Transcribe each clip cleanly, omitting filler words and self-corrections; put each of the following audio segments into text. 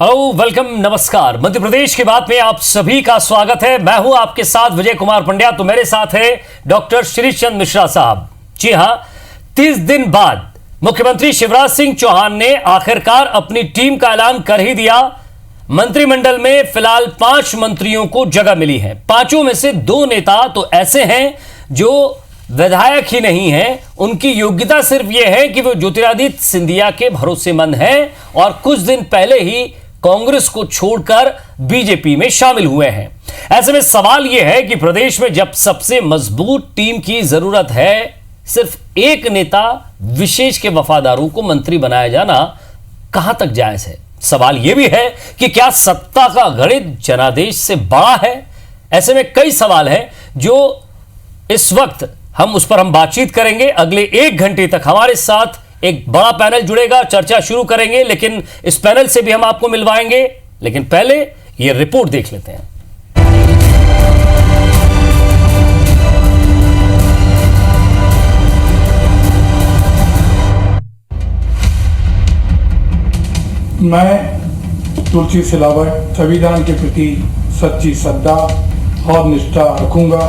Hello, welcome, नमस्कार। मध्य प्रदेश की बात में आप सभी का स्वागत है। मैं हूं आपके साथ विजय कुमार पंड्या। तो मेरे साथ है डॉक्टर श्रीश चंद्र मिश्रा साहब। जी हां, 30 दिन बाद मुख्यमंत्री शिवराज सिंह चौहान ने आखिरकार अपनी टीम का ऐलान कर ही दिया। मंत्रिमंडल में फिलहाल 5 मंत्रियों को जगह मिली है। 5 में से 2 नेता तो ऐसे हैं जो विधायक ही नहीं है, उनकी योग्यता सिर्फ यह है कि वो ज्योतिरादित्य सिंधिया के भरोसेमंद हैं और कुछ दिन पहले ही कांग्रेस को छोड़कर बीजेपी में शामिल हुए हैं। ऐसे में सवाल यह है कि प्रदेश में जब सबसे मजबूत टीम की जरूरत है, सिर्फ एक नेता विशेष के वफादारों को मंत्री बनाया जाना कहां तक जायज है। सवाल यह भी है कि क्या सत्ता का गणित जनादेश से बड़ा है। ऐसे में कई सवाल हैं जो इस वक्त उस पर हम बातचीत करेंगे। अगले 1 घंटे तक हमारे साथ एक बड़ा पैनल जुड़ेगा, चर्चा शुरू करेंगे, लेकिन इस पैनल से भी हम आपको मिलवाएंगे। लेकिन पहले यह रिपोर्ट देख लेते हैं। मैं तुलसी सिलावट संविधान के प्रति सच्ची श्रद्धा और निष्ठा रखूंगा।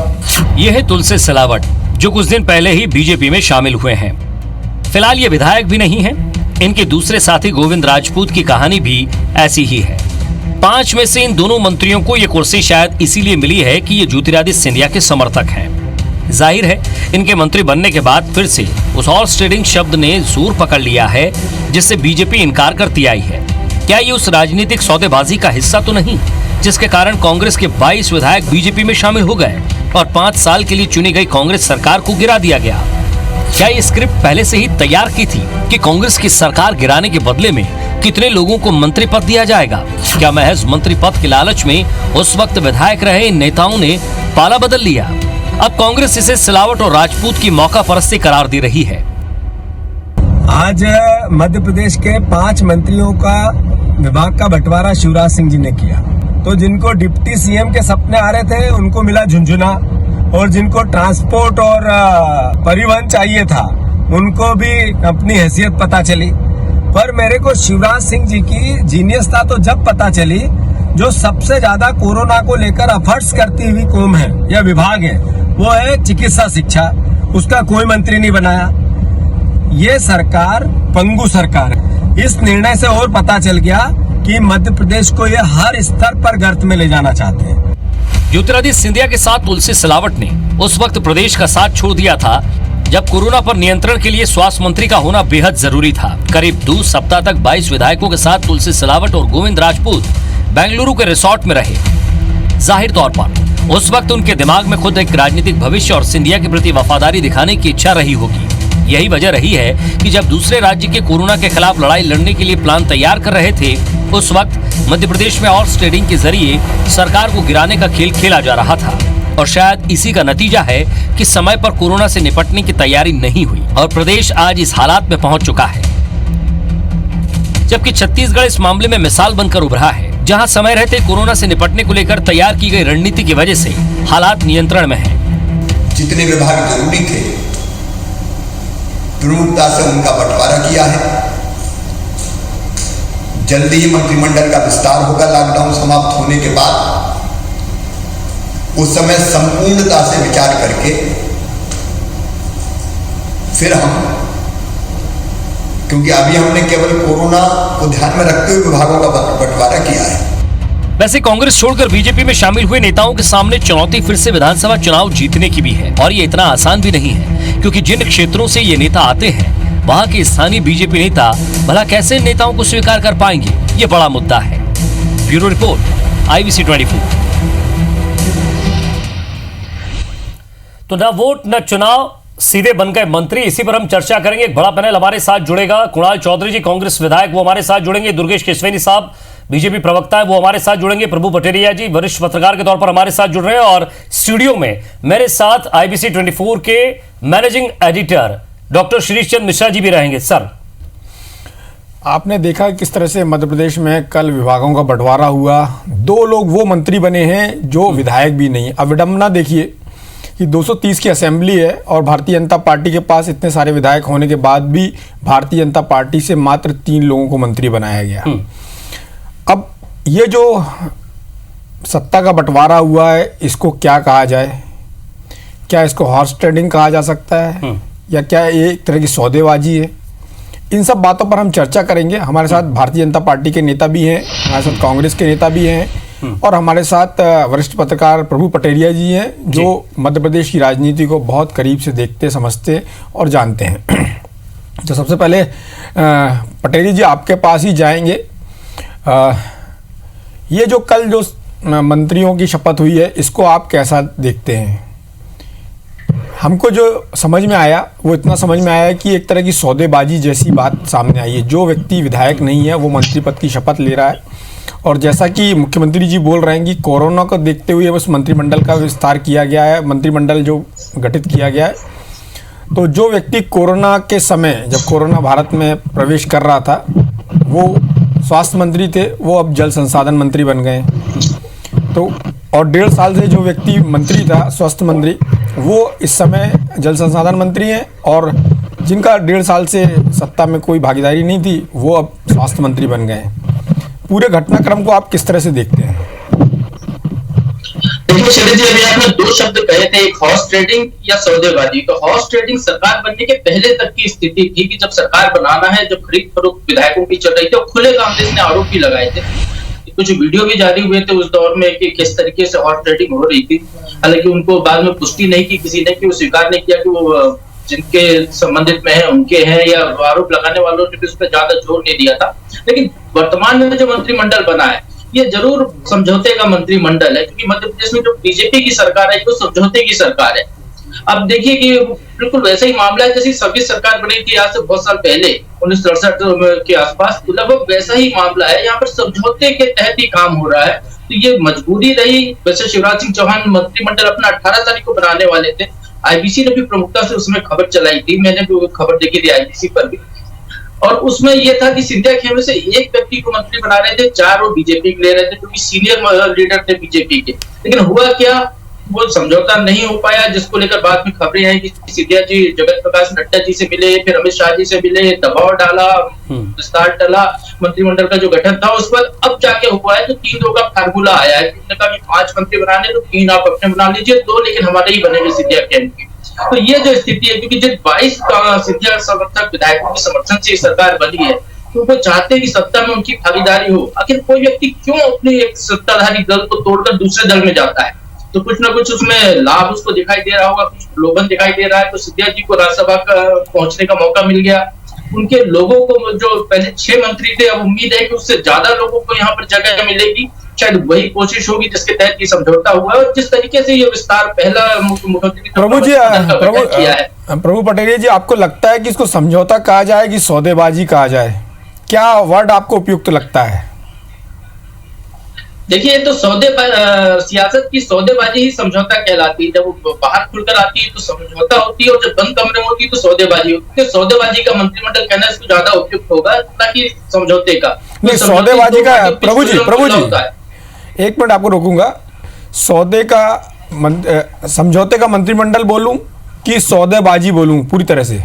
यह है तुलसी सिलावट, जो कुछ दिन पहले ही बीजेपी में शामिल हुए हैं। फिलहाल ये विधायक भी नहीं है। इनके दूसरे साथी गोविंद राजपूत की कहानी भी ऐसी ही है। 5 में से इन दोनों मंत्रियों को ये कुर्सी शायद इसीलिए मिली है कि ये ज्योतिरादित्य सिंधिया के समर्थक हैं। जाहिर है, इनके मंत्री बनने के बाद फिर से उस हॉर्स ट्रेडिंग शब्द ने जोर पकड़ लिया है, जिससे बीजेपी इनकार करती आई है। क्या ये उस राजनीतिक सौदेबाजी का हिस्सा तो नहीं जिसके कारण कांग्रेस के 22 विधायक बीजेपी में शामिल हो गए और 5 साल के लिए चुनी गई कांग्रेस सरकार को गिरा दिया गया? क्या ये स्क्रिप्ट पहले से ही तैयार की थी कि कांग्रेस की सरकार गिराने के बदले में कितने लोगों को मंत्री पद दिया जाएगा? क्या महज मंत्री पद के लालच में उस वक्त विधायक रहे इन नेताओं ने पाला बदल लिया? अब कांग्रेस इसे सिलावट और राजपूत की मौका परस्ती करार दे रही है। आज मध्य प्रदेश के 5 मंत्रियों का विभाग का बंटवारा शिवराज सिंह जी ने किया। तो जिनको डिप्टी सीएम के सपने आ रहे थे उनको मिला झुंझुना, और जिनको ट्रांसपोर्ट और परिवहन चाहिए था उनको भी अपनी हैसियत पता चली। पर मेरे को शिवराज सिंह जी की जीनियसता तो जब पता चली, जो सबसे ज्यादा कोरोना को लेकर एफर्ट्स करती हुई कौम है या विभाग है, वो है चिकित्सा शिक्षा। उसका कोई मंत्री नहीं बनाया। ये सरकार पंगु सरकार है। इस निर्णय से और पता चल गया कि मध्य प्रदेश को ये हर स्तर पर गर्त में ले जाना चाहते हैं। ज्योतिरादित्य सिंधिया के साथ तुलसी सिलावट ने उस वक्त प्रदेश का साथ छोड़ दिया था जब कोरोना पर नियंत्रण के लिए स्वास्थ्य मंत्री का होना बेहद जरूरी था। करीब 2 सप्ताह तक 22 विधायकों के साथ तुलसी सिलावट और गोविंद राजपूत बेंगलुरु के रिसोर्ट में रहे। जाहिर तौर पर उस वक्त उनके दिमाग में खुद एक राजनीतिक भविष्य और सिंधिया के प्रति वफादारी दिखाने की इच्छा रही होगी। यही वजह रही है कि जब दूसरे राज्य के कोरोना के खिलाफ लड़ाई लड़ने के लिए प्लान तैयार कर रहे थे, उस वक्त मध्य प्रदेश में हॉर्स ट्रेडिंग के जरिए सरकार को गिराने का खेल खेला जा रहा था। और शायद इसी का नतीजा है कि समय पर कोरोना से निपटने की तैयारी नहीं हुई और प्रदेश आज इस हालात में पहुंच चुका है। जबकि छत्तीसगढ़ इस मामले में मिसाल बनकर उभरा है, जहां समय रहते कोरोना से निपटने को लेकर तैयार की गई रणनीति की वजह से हालात नियंत्रण में है। जितने विभाग जरूरी थे प्रमुखता से उनका बंटवारा किया है। जल्दी ही मंत्रिमंडल का विस्तार होगा लॉकडाउन समाप्त होने के बाद। उस समय संपूर्णता से विचार करके फिर क्योंकि अभी हमने केवल कोरोना को ध्यान में रखते हुए विभागों का बंटवारा किया है। वैसे कांग्रेस छोड़कर बीजेपी में शामिल हुए नेताओं के सामने चुनौती फिर से विधानसभा चुनाव जीतने की भी है, और ये इतना आसान भी नहीं है, क्योंकि जिन क्षेत्रों से ये नेता आते हैं वहां के स्थानीय बीजेपी नेता भला कैसे नेताओं को स्वीकार कर पाएंगे, ये बड़ा मुद्दा है। Bureau report, IBC 24। तो न वोट न चुनाव, सीधे बन गए मंत्री। इसी पर हम चर्चा करेंगे। एक बड़ा पैनल हमारे साथ जुड़ेगा। कुणाल चौधरी जी, कांग्रेस विधायक, वो हमारे साथ जुड़ेंगे। दुर्गेश केशवेनी साहब, बीजेपी प्रवक्ता है, वो हमारे साथ जुड़ेंगे। प्रभु पटेरिया जी, वरिष्ठ पत्रकार के तौर पर हमारे साथ जुड़ रहे हैं। और स्टूडियो में मेरे साथ IBC 24 के managing editor doctor Shrish Chandra Mishra ji भी रहेंगे। सर, आपने देखा किस तरह से मध्य प्रदेश में कल विभागों का बंटवारा हुआ। 2 लोग वो मंत्री बने हैं जो विधायक भी नहीं। अब विडंबना देखिए कि 230 की असेंबली है और भारतीय जनता पार्टी के पास इतने सारे विधायक होने के बाद भी भारतीय जनता पार्टी से मात्र 3 लोगों को मंत्री बनाया गया। अब ये जो सत्ता का बंटवारा हुआ है, इसको क्या कहा जाए? क्या इसको हॉर्स ट्रेडिंग कहा जा सकता है, या क्या ये एक तरह की सौदेबाजी है? इन सब बातों पर हम चर्चा करेंगे। हमारे साथ भारतीय जनता पार्टी के नेता भी हैं, हमारे साथ कांग्रेस के नेता भी हैं, और हमारे साथ वरिष्ठ पत्रकार प्रभु पटेरिया जी हैं, जो मध्य प्रदेश की राजनीति को बहुत करीब से देखते, समझते और जानते हैं। तो सबसे पहले पटेरिया जी, आपके पास ही जाएंगे। ये जो कल जो मंत्रियों की शपथ हुई है, इसको आप कैसा देखते हैं? हमको जो समझ में आया वो इतना समझ में आया कि एक तरह की सौदेबाजी जैसी बात सामने आई है। जो व्यक्ति विधायक नहीं है वो मंत्री पद की शपथ ले रहा है, और जैसा कि मुख्यमंत्री जी बोल रहे हैं कि कोरोना को देखते हुए उस मंत्रिमंडल का विस्तार किया गया है, मंत्रिमंडल जो गठित किया गया है। तो जो व्यक्ति कोरोना के समय, जब कोरोना भारत में प्रवेश कर रहा था, वो स्वास्थ्य मंत्री थे, वो अब जल संसाधन मंत्री बन गए। तो और 1.5 साल से जो व्यक्ति मंत्री था, स्वास्थ्य मंत्री, वो इस समय जल संसाधन मंत्री हैं, और जिनका 1.5 साल से सत्ता में कोई भागीदारी नहीं थी, वो अब स्वास्थ्य मंत्री बन गए। पूरे घटनाक्रम को आप किस तरह से देखते हैं? देखिए शरद जी, अभी आपने 2 शब्द कहे थे, एक हॉर्स ट्रेडिंग या सौदेबाजी। तो हॉर्स ट्रेडिंग सरकार बनने के पहले तक की स्थिति थी कि जब सरकार बनाना है, जब खरीद फरोख्त विधायकों की चल रही थी, और खुले कांग्रेस ने आरोप भी लगाए थे। कुछ वीडियो भी जारी हुए थे उस दौर में कि किस तरीके से हॉर्स ट्रेडिंग हो रही थी। हालांकि उनको बाद में पुष्टि नहीं की किसी ने, कि वो स्वीकार नहीं किया कि वो जिनके संबंधित में है उनके हैं, या आरोप लगाने वालों ने भी उस पर ज्यादा जोर नहीं दिया था। लेकिन वर्तमान में जो मंत्रिमंडल बना है, ये जरूर समझौते का मंत्रिमंडल है, क्योंकि मध्य प्रदेश में जो बीजेपी की सरकार है वो समझौते की सरकार है। अब देखिए कि बिल्कुल वैसा ही मामला है जैसी सभी सरकार बनी थी आज से बहुत साल पहले, 1967 के आसपास। तो लगभग वैसा ही मामला है, यहाँ पर समझौते के तहत ही काम हो रहा है। तो ये मजबूरी रही। वैसे शिवराज सिंह चौहान मंत्रिमंडल अपना 18 तारीख को बनाने वाले थे। आईबीसी ने भी प्रमुखता से उसमें खबर चलाई थी, मैंने भी खबर देखी थी आईबीसी पर भी। और उसमें यह था कि सिंधिया खेमे से एक व्यक्ति को मंत्री बना रहे थे, 4 वो बीजेपी के ले रहे थे, क्योंकि सीनियर लीडर थे बीजेपी के। लेकिन हुआ क्या, वो समझौता नहीं हो पाया, जिसको लेकर बाद में खबरें आई कि सिंधिया जी जगत प्रकाश नड्डा जी से मिले, फिर अमित शाह जी से मिले, दबाव डाला, विस्तार टला, मंत्रिमंडल का जो गठन था उस पर अब जाके हुआ है। तो 3 लोगों का फार्मूला आया है, उन्होंने कहा कि 5 मंत्री बनाने, तो 3 आप अपने बना लीजिए, 2 लेकिन हमारे ही बनेंगे सिंधिया कैंप की। तो ये जो स्थिति है, क्योंकि जिन 22 सिंधिया समर्थक विधायकों के समर्थन से सरकार बनी है, तो वो चाहते हैं कि सत्ता में उनकी भागीदारी हो। आखिर कोई व्यक्ति क्यों अपने एक सत्ताधारी दल को तोड़कर दूसरे दल में जाता है? तो कुछ ना कुछ उसमें लाभ उसको दिखाई दे रहा होगा, कुछ प्रलोभन दिखाई दे रहा है। तो सिंधिया जी को राज्यसभा पहुंचने का मौका मिल गया। उनके लोगों को, जो पहले 6 मंत्री थे, अब उम्मीद है कि उससे ज्यादा लोगों को यहाँ पर जगह मिलेगी। शायद वही कोशिश होगी जिसके तहत ये समझौता हुआ है। और जिस तरीके से ये विस्तार पहला मुख्यमंत्री प्रभु पटेरिया जी, आपको लगता है कि इसको समझौता कहा जाए कि सौदेबाजी कहा जाए? क्या वर्ड आपको उपयुक्त लगता है? देखिए, तो सियासत की सौदेबाजी ही समझौता कहलाती है। जब वो बाहर खुलकर आती है तो समझौता होती है, और जब बंद कमरे में होती है तो सौदेबाजी होती है। सौदेबाजी का मंत्रिमंडल कहना इसको ज्यादा उपयुक्त होगा, ताकि समझौते का नहीं, सौदेबाजी का प्रभु जी एक मिनट आपको रोकूंगा। समझौते का मंत्रिमंडल बोलूं कि सौदेबाजी बोलूं पूरी तरह से?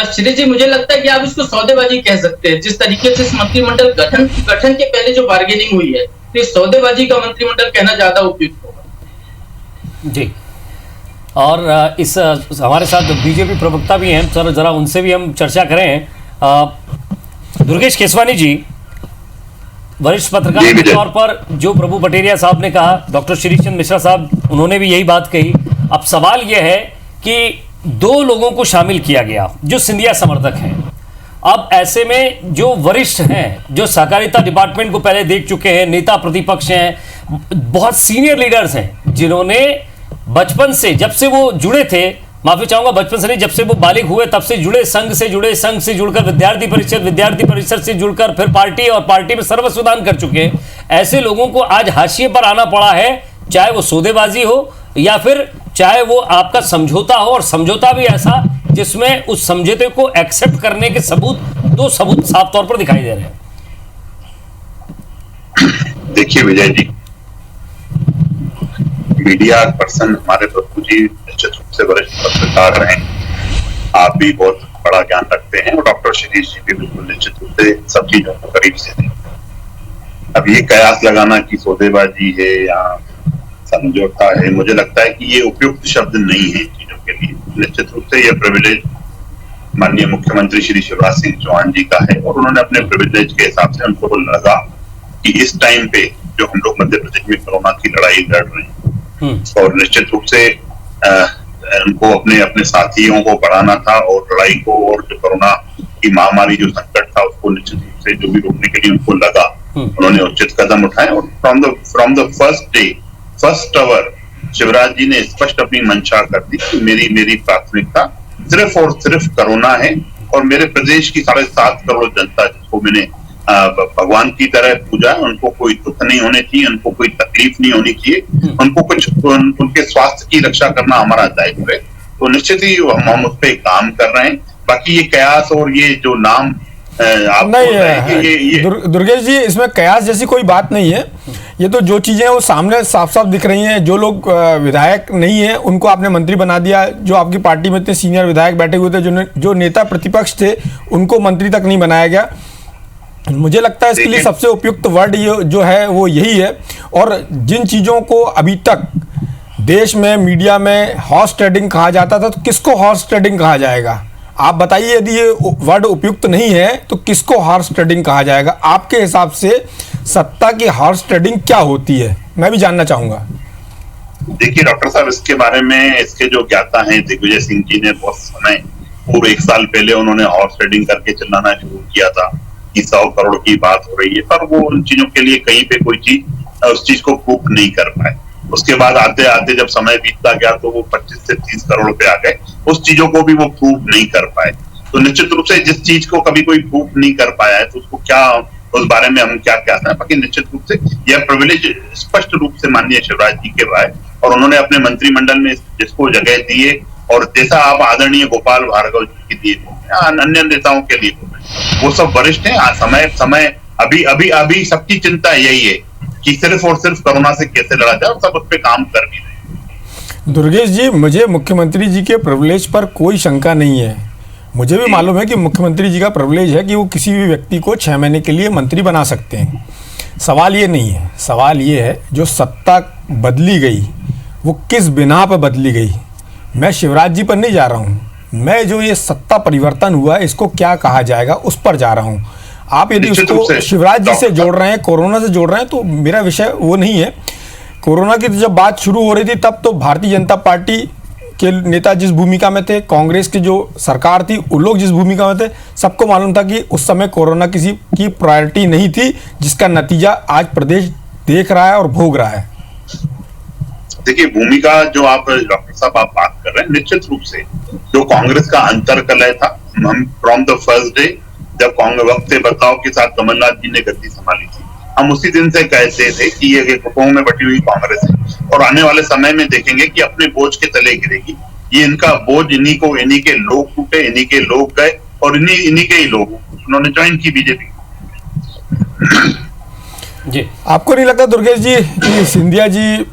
श्री जी, मुझे लगता है कि आप इसको सौदेबाजी कह सकते हैं। जिस तरीके से इस मंत्रिमंडल गठन के पहले जो बार्गेनिंग हुई है, तो इस सौदेबाजी का मंत्रिमंडल कहना ज्यादा उपयुक्त होगा। जी, और इस हमारे साथ बीजेपी प्रवक्ता भी हैं, सर जरा उनसे भी हम चर्चा करें। दुर्गेश केसवानी जी, वरिष्ठ पत्रकार के तौर पर जो प्रभु पटेरिया साहब ने कहा, डॉक्टर श्रीचंद मिश्रा साहब उन्होंने भी यही बात कही। अब सवाल यह है कि 2 लोगों को शामिल किया गया जो सिंधिया समर्थक हैं। अब ऐसे में जो वरिष्ठ हैं, जो सहकारिता डिपार्टमेंट को पहले देख चुके हैं, नेता प्रतिपक्ष हैं, बहुत सीनियर लीडर्स हैं, जिन्होंने बचपन से, जब से वो जुड़े थे, माफी चाहूंगा, बचपन से नहीं, जब से वो बालिग हुए तब से जुड़े, संघ से जुड़कर विद्यार्थी परिषद से जुड़कर फिर पार्टी, और पार्टी में सर्वस्वदान कर चुके हैं। ऐसे लोगों को आज हाशिए पर आना पड़ा है, चाहे वो सौदेबाजी हो या फिर चाहे वो आपका समझौता हो, और समझौता भी ऐसा जिसमें उस समझौते को एक्सेप्ट करने के 2 सबूत साफ तौर पर दिखाई दे रहे हैं। देखिए विजय जी, मीडिया पर्सन हमारे प्रभु जी निश्चित रूप से वरिष्ठ पत्रकार रहे, आप भी बहुत बड़ा ज्ञान रखते हैं और डॉक्टर शिरीष जी भी बिल्कुल निश्चित रूप से सब चीजों को करीब से थे। अब ये कयास लगाना कि सौदेबाजी है या समझौता है, मुझे लगता है कि ये उपयुक्त शब्द नहीं है चीजों के लिए। निश्चित रूप से यह प्रिविलेज माननीय मुख्यमंत्री श्री शिवराज सिंह चौहान जी का है और उन्होंने अपने प्रिविलेज के हिसाब से उनको लगा कि इस टाइम पे जो हम लोग मध्य प्रदेश में कोरोना की लड़ाई लड़ रहे हैं और निश्चित रूप से उनको अपने अपने साथियों को बढ़ाना था और लड़ाई को, और जो कोरोना की महामारी जो संकट था उसको निश्चित रूप से जो भी रोकने के लिए उनको लगा, उन्होंने उचित कदम उठाए और from the first hour Shivraj ji ने स्पष्ट अपनी मंशा कर दी कि मेरी प्राथमिकता सिर्फ और सिर्फ कोरोना है और मेरे प्रदेश की 7.5 करोड़ जनता जिसको मैंने भगवान की तरह पूजा, उनको कोई दुख नहीं होने चाहिए, उनको कोई तकलीफ नहीं होनी चाहिए, उनको कुछ उनके स्वास्थ्य की रक्षा करना हमारा दायित्व है। तो निश्चित ही हम उस पर काम कर रहे हैं। बाकी ये कयास और ये जो नाम आप नहीं है दुर्गेश जी, इसमें कयास जैसी कोई बात नहीं है। ये तो जो चीजें वो सामने साफ साफ दिख रही हैं। जो लोग विधायक नहीं है उनको आपने मंत्री बना दिया, जो आपकी पार्टी में इतने सीनियर विधायक बैठे हुए थे, जो नेता प्रतिपक्ष थे, उनको मंत्री तक नहीं बनाया गया। मुझे लगता है इसके लिए सबसे उपयुक्त वर्ड जो है वो यही है। और जिन चीज़ों को अभी तक देश में मीडिया में हॉर्स ट्रेडिंग कहा जाता था, तो किसको हॉर्स ट्रेडिंग कहा जाएगा? आप बताइए, यदि ये वर्ड उपयुक्त नहीं है तो किसको हॉर्स ट्रेडिंग कहा जाएगा? आपके हिसाब से सत्ता की हॉर्स ट्रेडिंग क्या होती है, मैं भी जानना चाहूंगा। देखिए डॉक्टर साहब, इसके बारे में इसके जो ज्ञाता हैं दिग्विजय सिंह जी ने बहुत समय पूर्व 1 साल पहले उन्होंने हॉर्स ट्रेडिंग करके चिल्लाना शुरू किया था कि 100 करोड़ की बात हो रही है, पर वो उन चीजों के लिए कहीं पे कोई चीज उस चीज को प्रूफ नहीं कर पाए। उसके बाद आते आते जब समय बीतता गया तो वो 25 से 30 करोड़ पे आ गए, उस चीजों को भी वो प्रूफ नहीं कर पाए। तो निश्चित रूप से जिस चीज को कभी कोई प्रूफ नहीं कर पाया है तो उसको क्या, उस बारे में हम क्या कहते हैं। बाकी निश्चित रूप से यह प्रिविलेज स्पष्ट रूप से माननीय शिवराज जी के रहा है और उन्होंने अपने मंत्रिमंडल में जिसको जगह दिए और जैसा आप आदरणीय गोपाल भार्गव जी के दिए अन्य नेताओं के लिए वो सब वरिष्ठ हैं। समय अभी सबकी चिंता यही है कि सिर्फ और सिर्फ कोरोना से कैसे लड़ा जाए और सब उस पर काम कर भी रहे। दुर्गेश जी, मुझे मुख्यमंत्री जी के प्रिविलेज पर कोई शंका नहीं है। मुझे भी मालूम है कि मुख्यमंत्री जी का प्रिविलेज है कि वो किसी भी व्यक्ति को 6 महीने के लिए मंत्री बना सकते हैं। सवाल ये नहीं है, सवाल ये है जो सत्ता बदली गई वो किस बिना पर बदली गई। मैं शिवराज जी पर नहीं जा रहा हूँ, मैं जो ये सत्ता परिवर्तन हुआ है इसको क्या कहा जाएगा उस पर जा रहा हूँ। आप यदि उसको शिवराज जी से जोड़ रहे हैं, कोरोना से जोड़ रहे हैं, तो मेरा विषय वो नहीं है। कोरोना की जब बात शुरू हो रही थी तब तो भारतीय जनता पार्टी के नेता जिस भूमिका में थे, कांग्रेस की जो सरकार थी उन लोग जिस भूमिका में थे, सबको मालूम था कि उस समय कोरोना किसी की प्रायोरिटी नहीं थी, जिसका नतीजा आज प्रदेश देख रहा है और भोग रहा है। देखिए, भूमिका जो आप डॉक्टर साहब आप बात कर रहे हैं, निश्चित रूप से जो कांग्रेस का अंतरकलह था, हम फ्रॉम द फर्स्ट डे जब कांग्रेस वक्त बदलाव के साथ कमलनाथ जी ने गद्दी संभाली थी, हम उसी दिन से कहते थे कि ये कुपों में बटी हुई कांग्रेस है और आने वाले समय में देखेंगे कि अपने बोझ के तले गिरेगी। ये इनका बोझ इन्हीं के लोग टूटे, इन्हीं के लोग गए और इन्हीं के ही लोग उन्होंने ज्वाइन की बीजेपी। जी, आपको नहीं लगता दुर्गेश जी कि सिंधिया जी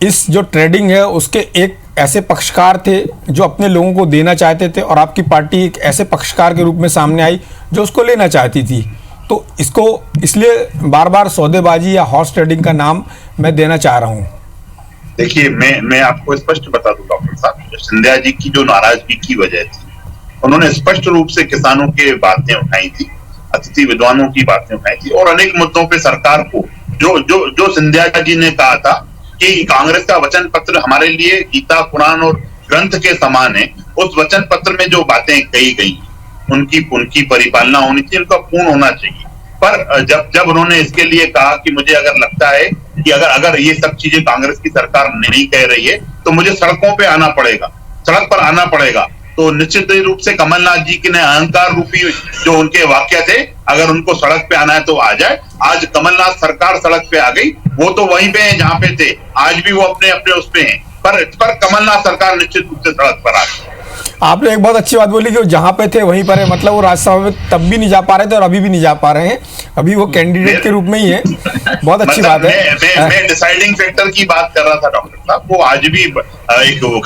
इस जो ट्रेडिंग है उसके एक ऐसे पक्षकार थे जो अपने लोगों को देना चाहते थे और आपकी पार्टी एक ऐसे पक्षकार के रूप में सामने आई जो उसको लेना चाहती थी? तो इसको इसलिए बार बार सौदेबाजी या हॉर्स ट्रेडिंग का नाम मैं देना चाह रहा हूं। देखिए, मैं आपको स्पष्ट बता दूं डॉक्टर साहब, सिंधिया जी की जो नाराजगी की वजह थी, उन्होंने स्पष्ट रूप से किसानों की बातें उठाई थी, अतिथि विद्वानों की बातें उठाई थी और अनेक मुद्दों पे सरकार को जो सिंधिया जी ने कहा था कि कांग्रेस का वचन पत्र हमारे लिए गीता पुराण और ग्रंथ के समान है, उस वचन पत्र में जो बातें कही गई उनकी परिपालना होनी चाहिए, उनका पूर्ण होना चाहिए। पर जब उन्होंने इसके लिए कहा कि मुझे अगर लगता है कि अगर ये सब चीजें कांग्रेस की सरकार नहीं कह रही है तो मुझे सड़कों पे आना पड़ेगा, सड़क पर आना पड़ेगा, तो निश्चित रूप से कमलनाथ जी के ने अहंकार रूपी जो उनके वाक्य थे, अगर उनको सड़क पे आना है तो आ जाए। आज कमलनाथ सरकार सड़क पे आ गई, वो तो वहीं पे है जहां पे थे, आज भी वो अपने उस पे हैं, पर कमलनाथ सरकार निश्चित रूप से सड़क पर आ गई। आपने एक बहुत अच्छी बात बोली कि वो जहाँ पे थे वहीं पर है, मतलब वो राज्यसभा में तब भी नहीं जा पा रहे थे और अभी भी नहीं जा पा रहे हैं, अभी वो कैंडिडेट के रूप में ही है। बहुत अच्छी बात है। मैं डिसाइडिंग फैक्टर की बात कर रहा था डॉक्टर साहब, वो आज भी एक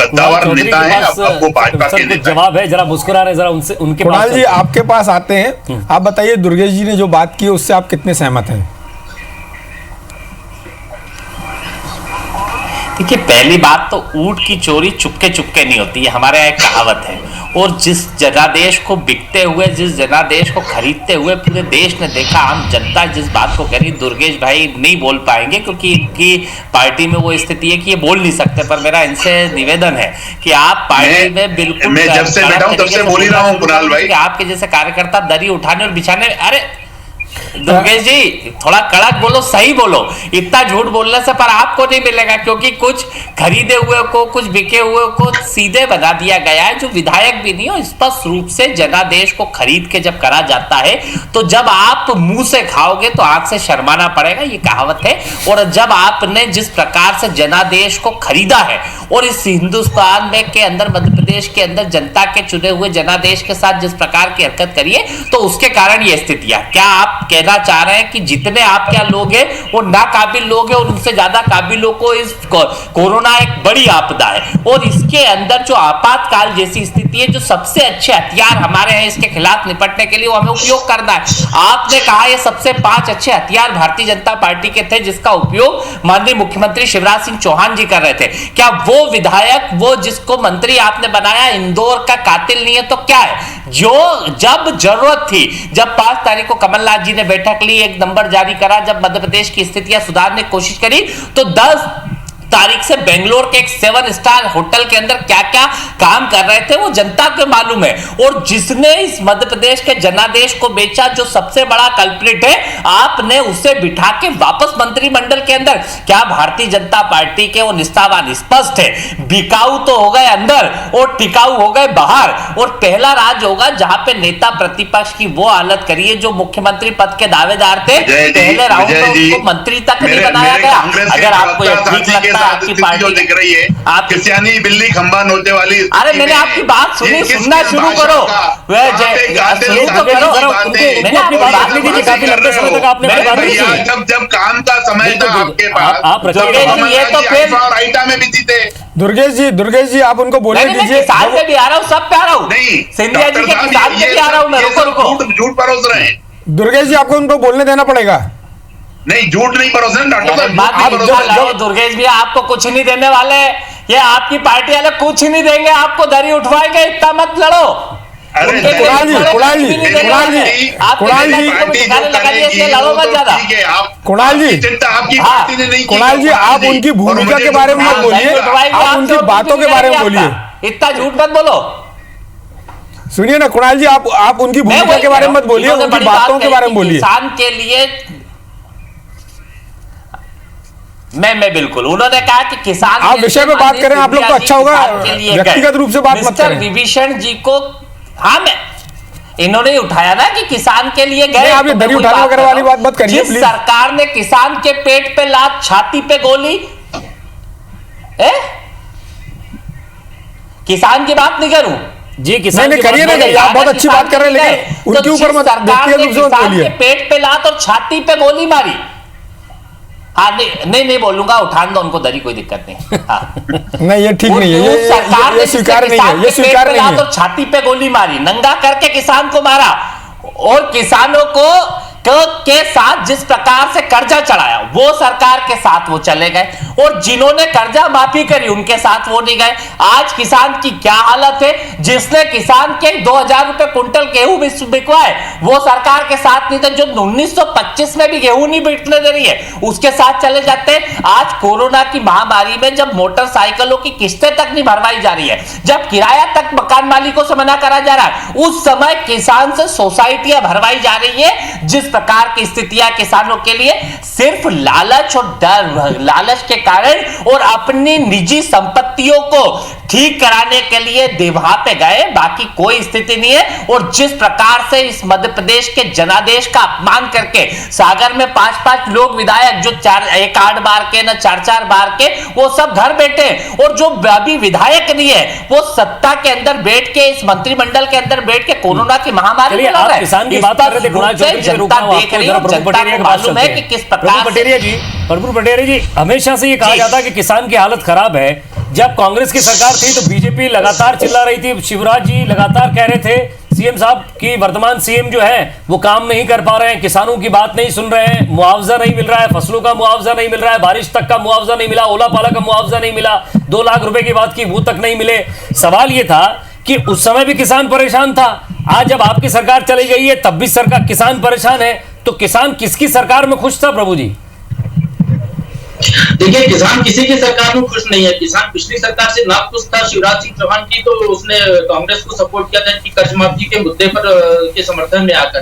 कद्दावर नेता है, अब वो भाजपा के नेता है। जवाब है, जरा मुस्कुरा रहे, जरा उनसे उनके कुणाल जी आपके पास आते हैं, आप बताइए दुर्गेश जी ने जो बात की उससे आप कितने सहमत हैं? देखिए, पहली बात तो ऊंट की चोरी चुपके चुपके नहीं होती है, हमारे यहाँ एक कहावत है। और जिस जनादेश को बिकते हुए, जिस जनादेश को खरीदते हुए पूरे देश ने देखा, आम जनता जिस बात को कह रही, दुर्गेश भाई नहीं बोल पाएंगे क्योंकि इनकी पार्टी में वो स्थिति है कि ये बोल नहीं सकते, पर मेरा इनसे निवेदन है कि आप पार्टी में बिल्कुल, मैं जब से बैठा हूं तब से बोल ही रहा हूं कुणाल भाई, आपके जैसे कार्यकर्ता दरी उठाने और बिछाने, अरे दुर्गेश जी थोड़ा कड़क बोलो, सही बोलो, इतना झूठ बोलने से पर आपको नहीं मिलेगा, क्योंकि कुछ खरीदे हुए को, कुछ बिके हुए को सीधे बना दिया गया है, जो विधायक भी नहीं हो। स्पष्ट रूप से जनादेश को खरीद के जब करा जाता है तो जब आप मुंह से खाओगे तो आंख से शर्माना पड़ेगा, ये कहावत है। और जब आपने जिस प्रकार से जनादेश को खरीदा है और इस हिंदुस्तान में के अंदर, मध्य प्रदेश के अंदर जनता के चुने हुए जनादेश के साथ जिस प्रकार की हरकत करिए, तो उसके कारण ये स्थितियां, क्या आप कहना चाह रहे हैं कि जितने आपके यहाँ लोग हैं वो नाकाबिल लोग हैं और उनसे ज्यादा काबिलों को इस कोरोना एक बड़ी आपदा है, और इसके अंदर जो आपातकाल जैसी स्थिति है, जो सबसे अच्छे हथियार हमारे हैं इसके खिलाफ निपटने के लिए, वो हमें उपयोग करना है। आपने कहा ये सबसे 5 अच्छे हथियार भारतीय जनता पार्टी के थे जिसका उपयोग माननीय मुख्यमंत्री शिवराज सिंह चौहान जी कर रहे थे। क्या वो विधायक, वो जिसको मंत्री आपने बनाया, इंदौर का कातिल नहीं है तो क्या है? जो जब जरूरत थी, जब 5 तारीख को कमलनाथ जी ने बैठक ली, एक नंबर जारी करा, जब मध्य प्रदेश की स्थितियां सुधारने की कोशिश करी, तो 10 तारीख से बेंगलोर के एक 7 स्टार होटल के अंदर क्या क्या काम कर रहे थे वो जनता को मालूम है। और जिसने इस मध्य प्रदेश के जनादेश को बेचा, जो सबसे बड़ा कल्प्रिट है, आपने उसे बिठा के वापस मंत्रिमंडल के अंदर, क्या भारतीय जनता पार्टी के वो निष्ठावान स्पष्ट है, बिकाऊ तो हो गए अंदर और टिकाऊ हो गए बाहर। और पहला राज होगा जहां पे नेता प्रतिपक्ष की वो हालत करिए जो मुख्यमंत्री पद के दावेदार थे, पहले राउंड में उनको मंत्री तक नहीं बनाया गया। अगर आपको ये ठीक लगता आपकी पार्टी जो दिख रही है, आप किसियानी बिल्ली खंबा नोचे वाली, अरे मैंने आपकी बात सुनी, सुनना शुरू करो, शुरू तो करो। जब काम का समय था आपके पास, ये तो फिर राइटा में बिजी थे। दुर्गेश जी आप उनको बोलने दीजिए। किसान पे भी आ रहा हूँ, सब पे आ रहा हूँ, नहीं सिंधिया जी के किसान पे भी आ रहा हूँ मैं, रुको झूठ परोस रहे हैं दुर्गेश जी, आपको उनको बोलने देना पड़ेगा। नहीं, झूठ नहीं परोस रहे डॉक्टर साहब, दुर्गेश भी आपको कुछ नहीं देने वाले, ये आपकी पार्टी वाले कुछ नहीं देंगे आपको, दरी उठवाएंगे, इतना मत लड़ो। कुणाल जी आप उनकी भूमिका के बारे में मत बोलिए, आप उनकी बातों के बारे में बोलिए, इतना झूठ मत बोलो। सुनिए ना कुणाल जी, आप उनकी भूमिका के बारे में मत बोलिए, उनकी बातों के बारे में बोलिए। किसान के लिए मैं बिल्कुल, उन्होंने कहा कि किसान, आप विषय पे बात करें, आप लोग तो अच्छा होगा व्यक्तिगत रूप से बात मत करें। विभीषण जी को, हाँ मैं, इन्होंने उठाया ना कि किसान के लिए गए, आप ये दरी उठाने वगैरह वाली बात मत करिए प्लीज। सरकार ने किसान के पेट पे लात, छाती पे गोली, किसान की बात नहीं करूं जी, किसान नहीं करिए ना, करिए, आप बहुत अच्छी बात कर रहे हैं, लेकिन उनके ऊपर मत, व्यक्तिगत रूप से मत बोलिए। पेट पे लात और छाती पे गोली मारी, हाँ नहीं बोलूंगा, उठान दो उनको, दरी कोई दिक्कत नहीं। हाँ। नहीं ये ठीक नहीं है, ये स्वीकार नहीं है, ये स्वीकार नहीं है। तो छाती पे गोली मारी, नंगा करके किसान को मारा, और किसानों को के साथ जिस प्रकार से कर्जा चढ़ाया वो सरकार के साथ वो चले गए, और जिन्होंने कर्जा माफी करी उनके साथ वो नहीं गए। आज किसान की क्या हालत है, जिसने किसान के 2000 रुपए कुंटल गेहूं बिकवाए वो सरकार के साथ नहीं थे, जो 1925 में भी गेहूं नहीं बिकने दे रही है उसके साथ चले जाते हैं। आज कोरोना की महामारी में जब मोटरसाइकिलों की किस्तें तक नहीं भरवाई जा रही है, जब किराया तक मकान मालिकों से मना करा जा रहा है, उस समय किसान से सोसाइटियां भरवाई जा रही है। जिस प्रकार की स्थितियां किसानों के लिए सिर्फ लालच और डर, लालच के कारण और अपनी निजी संपत्तियों को ठीक कराने के लिए वहां पे गए, बाकी कोई स्थिति नहीं है। और जिस प्रकार से इस मध्य प्रदेश के जनादेश का अपमान करके सागर में 5-5 लोग विधायक जो 8 बार के ना 4 बार के, वो सब घर बैठे, और जो अभी विधायक नहीं है वो सत्ता के अंदर बैठ के, इस मंत्रिमंडल के अंदर बैठ के कोरोना की महामारी चलिए, आप किसान की बात कर रहे थे, जनता देख रही है, जनता को मालूम है कि किस प्रकार प्रभु पटेरिया जी, हमेशा से ये कहा जाता है कि किसान की हालत खराब है। जब कांग्रेस की सरकार थी तो बीजेपी लगातार चिल्ला रही थी, शिवराज जी लगातार कह रहे थे सीएम साहब की वर्तमान सीएम जो है वो काम नहीं कर पा रहे हैं, किसानों की बात नहीं सुन रहे हैं, मुआवजा नहीं मिल रहा है, फसलों का मुआवजा नहीं मिल रहा है, बारिश तक का मुआवजा नहीं मिला, ओला पाला का मुआवजा नहीं मिला, 2 लाख रुपए की बात की वो तक नहीं मिले। सवाल ये था कि उस समय भी किसान परेशान था, आज जब आपकी सरकार चली गई है तब भी सरकार किसान परेशान है, तो किसान किसकी सरकार में खुश था प्रभु जी? देखिए, किसान किसी की सरकार में खुश नहीं है। किसान पिछली सरकार से ना खुश था, शिवराज सिंह चौहान की, तो उसने कांग्रेस को सपोर्ट किया था कि कर्ज माफी के मुद्दे पर के समर्थन में आकर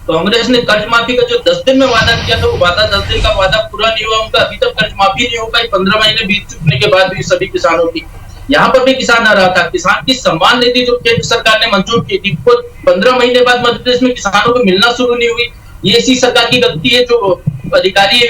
कांग्रेस ने कर्ज माफी का जो 10 दिन में वादा किया था, वो वादा 10 दिन का वादा पूरा नहीं हुआ उनका, अभी तक कर्ज माफी नहीं हो पाई 15 महीने बीत चुकने के बाद भी सभी किसानों की। यहाँ पर भी किसान आ रहा था, किसान की सम्मान निधि जो केंद्र सरकार ने मंजूर की थी, वो 15 महीने बाद मध्य प्रदेश में किसानों को मिलना शुरू नहीं हुई। ये इसी सरकार की गलती है, जो अधिकारी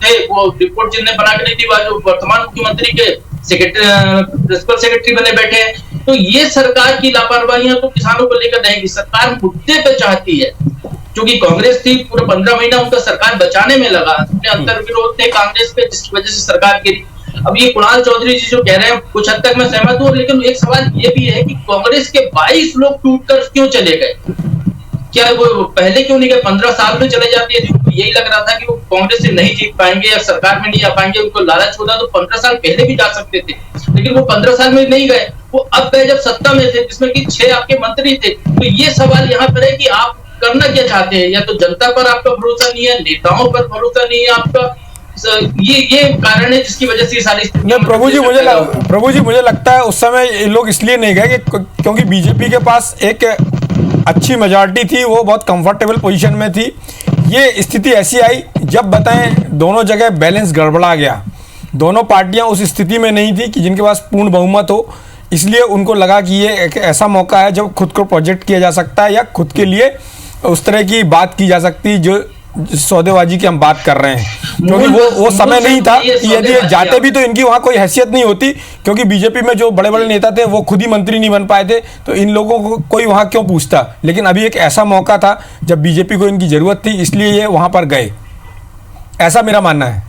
थे वो रिपोर्ट जिन्हें बना के नहीं थी, जो वर्तमान मुख्यमंत्री के प्रिंसिपल सेक्रेटरी बने बैठे हैं। तो ये सरकार की लापरवाहियां तो किसानों को लेकर रहेंगी। सरकार मुद्दे पे चाहती है, क्योंकि कांग्रेस थी, पूरा 15 महीना उनका सरकार बचाने में लगा, अपने अंतर विरोध थे कांग्रेस पे, जिसकी वजह से सरकार गिरी। अब ये कुणाल चौधरी जी जो कह रहे हैं, कुछ हद तक मैं सहमत हूँ, लेकिन एक सवाल ये भी है कि कांग्रेस के 22 लोग टूटकर क्यों चले गए? क्या वो पहले क्यों नहीं गए? 15 साल में चले जाती है। उनको यही लग रहा था कि वो कांग्रेस से नहीं जीत पाएंगे या सरकार में नहीं आ पाएंगे, उनको लालच होता तो 15 साल पहले भी जा सकते थे, लेकिन वो 15 साल में नहीं गए, वो अब गए जब सत्ता में थे, जिसमें कि 6 आपके मंत्री थे। तो ये सवाल यहाँ पर है कि आप करना क्या चाहते हैं? या तो जनता पर आपका भरोसा नहीं है, नेताओं पर भरोसा नहीं है आपका, ये कारण है जिसकी वजह से सारी प्रभु जी मुझे लगता है उस समय ये लोग इसलिए नहीं गए क्योंकि बीजेपी के पास एक अच्छी मेजॉरिटी थी, वो बहुत कंफर्टेबल पोजीशन में थी। ये स्थिति ऐसी आई जब बताएं दोनों जगह बैलेंस गड़बड़ा गया, दोनों पार्टियां उस स्थिति में नहीं थी कि जिनके पास पूर्ण बहुमत हो, इसलिए उनको लगा कि ये एक ऐसा मौका है जब खुद को प्रोजेक्ट किया जा सकता है या खुद के लिए उस तरह की बात की जा सकती है जो सौदेबाजी की हम बात कर रहे हैं, क्योंकि वो समय नहीं था कि यदि जाते भी तो इनकी वहां कोई हैसियत नहीं होती, क्योंकि बीजेपी में जो बड़े बड़े नेता थे वो खुद ही मंत्री नहीं बन पाए थे, तो इन लोगों को कोई वहां क्यों पूछता। लेकिन अभी एक ऐसा मौका था जब बीजेपी को इनकी जरूरत थी, इसलिए ये वहां पर गए, ऐसा मेरा मानना है।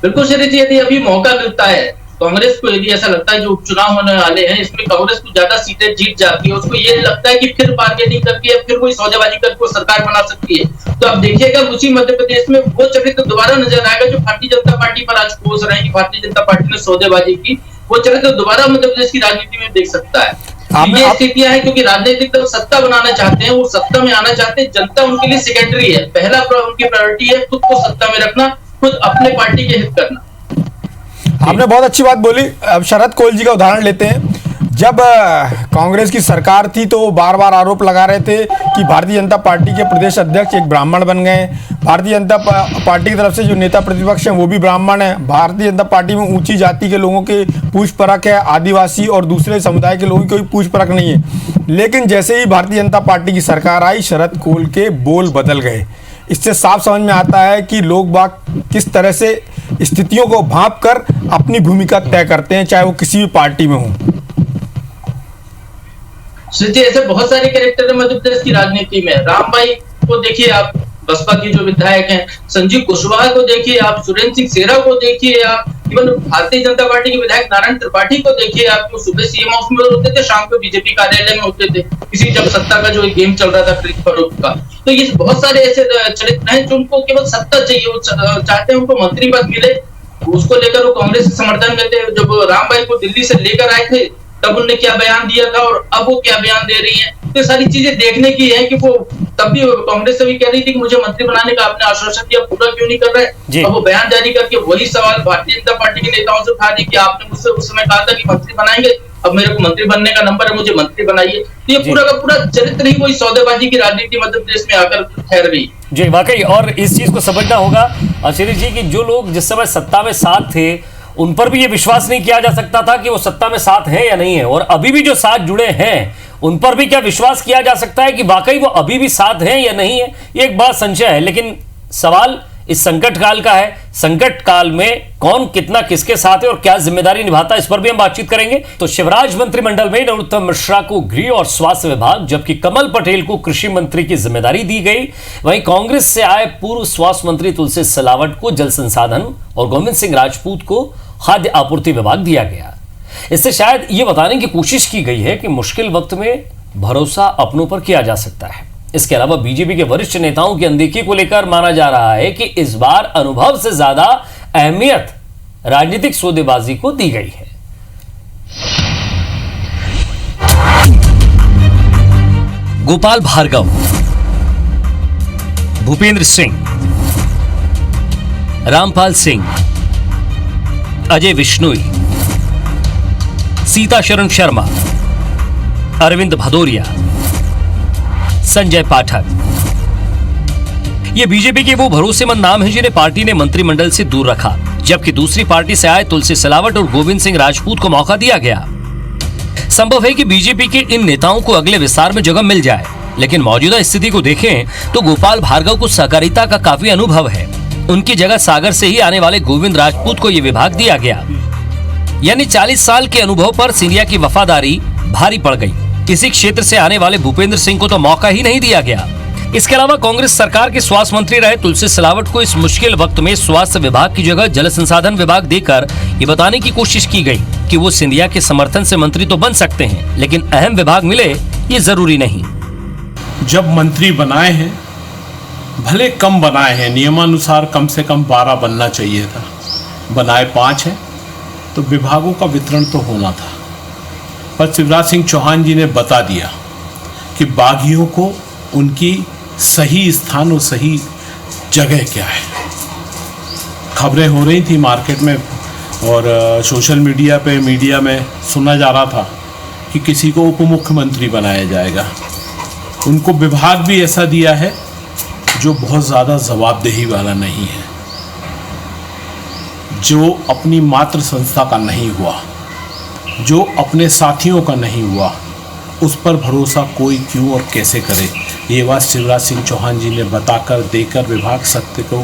बिल्कुल शरीफ जी, यदि अभी मौका मिलता है कांग्रेस को, यदि ऐसा लगता है जो उपचुनाव होने वाले हैं इसमें कांग्रेस को ज्यादा सीटें जीत जाती है, उसको ये लगता है कि फिर बार्गेनिंग करके या फिर कोई सौदेबाजी करके सरकार बना सकती है, तो अब देखिएगा उसी मध्य प्रदेश में वो चरित्र दोबारा नजर आएगा जो भारतीय जनता पार्टी पर आज कोस रहे हैं कि भारतीय जनता पार्टी ने सौदेबाजी की, वो चरित्र दोबारा मध्य प्रदेश की राजनीति में देख सकता है। ये स्थितियां हैं क्योंकि राजनीतिक दल सत्ता बनाना चाहते हैं, वो सत्ता में आना चाहते हैं, जनता उनके लिए सेकेंडरी है, पहला उनकी प्रायोरिटी है खुद को सत्ता में रखना, खुद अपने पार्टी के हित करना। आपने बहुत अच्छी बात बोली। अब शरद कोल जी का उदाहरण लेते हैं। जब कांग्रेस की सरकार थी तो वो बार बार आरोप लगा रहे थे कि भारतीय जनता पार्टी के प्रदेश अध्यक्ष एक ब्राह्मण बन गए, भारतीय जनता पार्टी की तरफ से जो नेता प्रतिपक्ष हैं वो भी ब्राह्मण हैं, भारतीय जनता पार्टी में ऊंची जाति के लोगों के पूछ परख है, आदिवासी और दूसरे समुदाय के लोगों की कोई पूछ परख नहीं है। लेकिन जैसे ही भारतीय जनता पार्टी की सरकार आई, शरद कोल के बोल बदल गए। इससे साफ समझ में आता है कि लोग बाग किस तरह से स्थितियों को भांप कर अपनी भूमिका तय करते हैं, चाहे वो किसी भी पार्टी में हो। ऐसे बहुत सारे कैरेक्टर है मध्य प्रदेश की राजनीति में। राम भाई को देखिए आप, बसपा की जो विधायक हैं, संजीव कुशवाहा को देखिए आप, सुरेंद्र सिंह सेरा को देखिए आप, इवन भारतीय जनता पार्टी के विधायक नारायण त्रिपाठी को देखिए आप, जो सुबह सीएम हाउस में होते थे, शाम को बीजेपी कार्यालय में होते थे, किसी जब सत्ता का जो एक गेम चल रहा था खरीद फरोख्त का। तो ये बहुत सारे ऐसे चरित्र हैं जो उनको केवल सत्ता चाहिए, वो चाहते हैं उनको मंत्री पद मिले, उसको लेकर वो कांग्रेस से समर्थन करते हैं। जब राम भाई को दिल्ली से लेकर आए थे तब उन्होंने क्या बयान दिया था और अब वो क्या बयान दे रही हैं, तो सारी चीजें देखने की है कि वो तब भी कांग्रेस से भी कह रही थी कि मुझे मंत्री बनाने का आपने आश्वासन दिया, पूरा क्यों नहीं कर रहे। अब वो बयान जारी करके वही सवाल भारतीय जनता पार्टी के नेताओं से उठा दी कि आपने मुझसे उस समय कहा था कि मंत्री बनाएंगे, अब मेरे को मंत्री बनने का नंबर है, मुझे मंत्री बनाइए। तो ये पूरा का पूरा चरित्र ही वही सौदेबाजी की राजनीति मध्य प्रदेश में आकर ठहर गई। जी वाकई, और इस चीज को समझना होगा शिरीष जी कि जो लोग जिस समय सत्ता में साथ थे उन पर भी ये विश्वास नहीं किया जा सकता था कि वो सत्ता में साथ हैं या नहीं है, और अभी भी जो साथ जुड़े हैं उन पर भी क्या विश्वास किया जा सकता है कि वाकई वो अभी भी साथ हैं या नहीं है? ये एक बड़ा संशय है। लेकिन सवाल इस संकट काल का है, संकट काल में कौन कितना किसके साथ है और क्या जिम्मेदारी निभाता है, इस पर भी हम बातचीत करेंगे। तो शिवराज मंत्रिमंडल में नरोत्तम मिश्रा को गृह और स्वास्थ्य विभाग, जबकि कमल पटेल को कृषि मंत्री की जिम्मेदारी दी गई। वहीं कांग्रेस से आए पूर्व स्वास्थ्य मंत्री तुलसी सिलावट को जल संसाधन और गोविंद सिंह राजपूत को खाद्य आपूर्ति विभाग दिया गया। इससे शायद ये बताने की कोशिश की गई है कि मुश्किल वक्त में भरोसा अपनों पर किया जा सकता है। इसके अलावा बीजेपी के वरिष्ठ नेताओं की अनदेखी को लेकर माना जा रहा है कि इस बार अनुभव से ज्यादा अहमियत राजनीतिक सौदेबाजी को दी गई है। गोपाल भार्गव, भूपेंद्र सिंह, रामपाल सिंह, अजय विश्नोई, सीता शरण शर्मा, अरविंद भदौरिया, संजय पाठक, ये बीजेपी के वो भरोसेमंद नाम हैं जिन्हें पार्टी ने मंत्रिमंडल से दूर रखा, जबकि दूसरी पार्टी से आए तुलसी सिलावट और गोविंद सिंह राजपूत को मौका दिया गया। संभव है कि बीजेपी के इन नेताओं को अगले विस्तार में जगह मिल जाए, लेकिन मौजूदा स्थिति को देखें तो गोपाल भार्गव को सहकारिता का काफी अनुभव है। उनकी जगह सागर से ही आने वाले गोविंद राजपूत को यह विभाग दिया गया, यानी 40 साल के अनुभव पर सिंधिया की वफादारी भारी पड़ गई। इसी क्षेत्र से आने वाले भूपेंद्र सिंह को तो मौका ही नहीं दिया गया। इसके अलावा कांग्रेस सरकार के स्वास्थ्य मंत्री रहे तुलसी सिलावट को इस मुश्किल वक्त में स्वास्थ्य विभाग की जगह जल संसाधन विभाग देकर ये बताने की कोशिश की गई कि वो सिंधिया के समर्थन से मंत्री तो बन सकते हैं, लेकिन अहम विभाग मिले ये जरूरी नहीं। जब मंत्री बनाए हैं, भले कम बनाए हैं, नियमानुसार कम से कम 12 बनना चाहिए था, बनाए 5 है, तो विभागों का वितरण तो होना था। पर शिवराज सिंह चौहान जी ने बता दिया कि बागियों को उनकी सही स्थान और सही जगह क्या है। खबरें हो रही थी मार्केट में और सोशल मीडिया पे, मीडिया में सुना जा रहा था कि किसी को उप मुख्यमंत्री बनाया जाएगा। उनको विभाग भी ऐसा दिया है जो बहुत ज़्यादा जवाबदेही वाला नहीं है, जो अपनी मातृ संस्था का नहीं हुआ, जो अपने साथियों का नहीं हुआ, उस पर भरोसा कोई क्यों और कैसे करे। ये बात शिवराज सिंह चौहान जी ने बताकर देकर विभाग सत्य को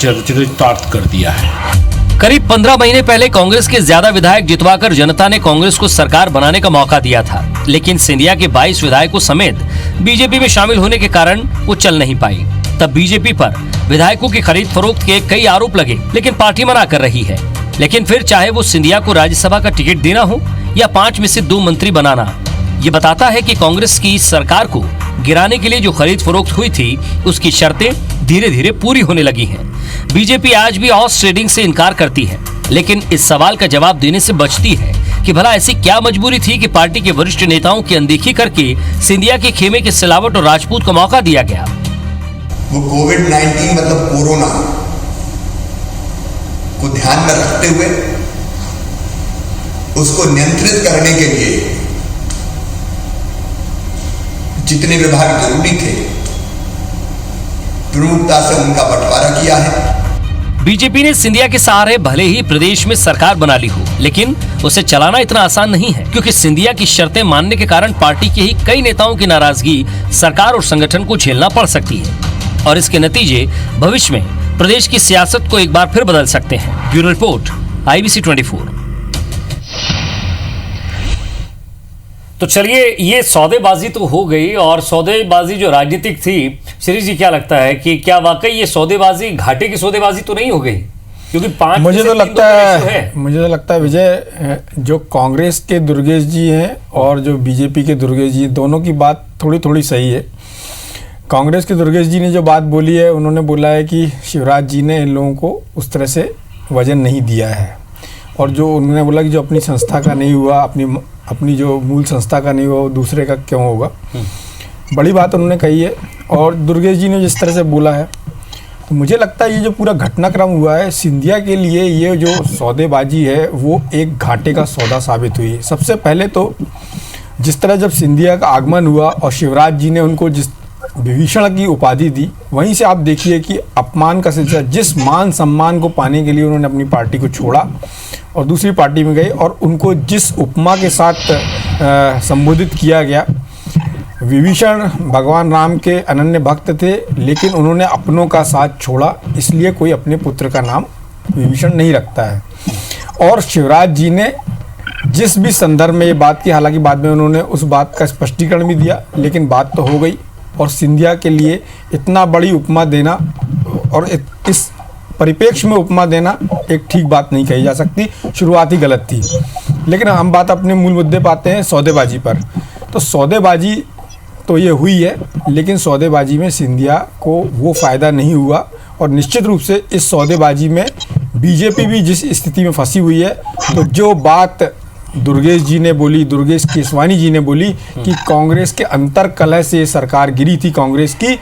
चरितार्थ कर दिया है। करीब 15 महीने पहले कांग्रेस के ज्यादा विधायक जितवाकर जनता ने कांग्रेस को सरकार बनाने का मौका दिया था, लेकिन सिंधिया के 22 विधायकों समेत बीजेपी में शामिल होने के कारण वो चल नहीं पाई। तब बीजेपी पर विधायकों की खरीद फरोख्त के कई आरोप लगे, लेकिन पार्टी मना कर रही है। लेकिन फिर चाहे वो सिंधिया को राज्यसभा का टिकट देना हो या 5 में से 2 मंत्री बनाना, ये बताता है कि कांग्रेस की सरकार को गिराने के लिए जो खरीद फरोख्त हुई थी उसकी शर्तें धीरे धीरे पूरी होने लगी हैं। बीजेपी आज भी हॉर्स ट्रेडिंग से इनकार करती है, लेकिन इस सवाल का जवाब देने से बचती है कि भला ऐसी क्या मजबूरी थी कि पार्टी के वरिष्ठ नेताओं की अनदेखी करके सिंधिया के खेमे के सिलावट और राजपूत को मौका दिया गया। वो कोविड-19 मतलब कोरोना को ध्यान में रखते हुए उसको नियंत्रित करने के लिए जितने विभाग जरूरी थे प्रमुखता से उनका बंटवारा किया है। बीजेपी ने सिंधिया के सहारे भले ही प्रदेश में सरकार बना ली हो, लेकिन उसे चलाना इतना आसान नहीं है, क्योंकि सिंधिया की शर्तें मानने के कारण पार्टी के ही कई नेताओं की नाराजगी सरकार और संगठन को झेलना पड़ सकती है, और इसके नतीजे भविष्य में प्रदेश की सियासत को एक बार फिर बदल सकते हैं। Bureau report, IBC 24। तो चलिए, ये सौदेबाजी तो हो गई, और सौदेबाजी जो राजनीतिक थी, शिरीष जी क्या लगता है कि क्या वाकई ये सौदेबाजी घाटे की सौदेबाजी तो नहीं हो गई? क्योंकि 5 मुझे तो लगता है विजय, जो कांग्रेस के दुर्गेश जी हैं और जो बीजेपी के दुर्गेश जी, दोनों की बात थोड़ी थोड़ी सही है। कांग्रेस के दुर्गेश जी ने जो बात बोली है, उन्होंने बोला है कि शिवराज जी ने इन लोगों को उस तरह से वजन नहीं दिया है, और जो उन्होंने बोला कि जो अपनी संस्था का नहीं हुआ, अपनी जो मूल संस्था का नहीं हुआ, वो दूसरे का क्यों होगा। बड़ी बात उन्होंने कही है। और दुर्गेश जी ने जिस तरह से बोला है, तो मुझे लगता है ये जो पूरा घटनाक्रम हुआ है सिंधिया के लिए, ये जो सौदेबाजी है वो एक घाटे का सौदा साबित हुई है। सबसे पहले तो जिस तरह जब सिंधिया का आगमन हुआ और शिवराज जी ने उनको जिस विभीषण की उपाधि दी, वहीं से आप देखिए कि अपमान का सिलसिला, जिस मान सम्मान को पाने के लिए उन्होंने अपनी पार्टी को छोड़ा और दूसरी पार्टी में गए, और उनको जिस उपमा के साथ संबोधित किया गया। विभीषण भगवान राम के अनन्य भक्त थे, लेकिन उन्होंने अपनों का साथ छोड़ा, इसलिए कोई अपने पुत्र का नाम विभीषण नहीं रखता है। और शिवराज जी ने जिस भी संदर्भ में ये बात की, हालांकि बाद में उन्होंने उस बात का स्पष्टीकरण भी दिया, लेकिन बात तो हो गई। और सिंधिया के लिए इतना बड़ी उपमा देना और इस परिप्रेक्ष्य में उपमा देना एक ठीक बात नहीं कही जा सकती, शुरुआत ही गलत थी। लेकिन हम बात अपने मूल मुद्दे पर आते हैं, सौदेबाजी पर। तो सौदेबाजी तो ये हुई है, लेकिन सौदेबाजी में सिंधिया को वो फ़ायदा नहीं हुआ, और निश्चित रूप से इस सौदेबाजी में बीजेपी भी जिस स्थिति में फंसी हुई है, तो जो बात दुर्गेश जी ने बोली, दुर्गेश केसवानी जी ने बोली कि कांग्रेस के अंतर कलह से सरकार गिरी थी कांग्रेस की,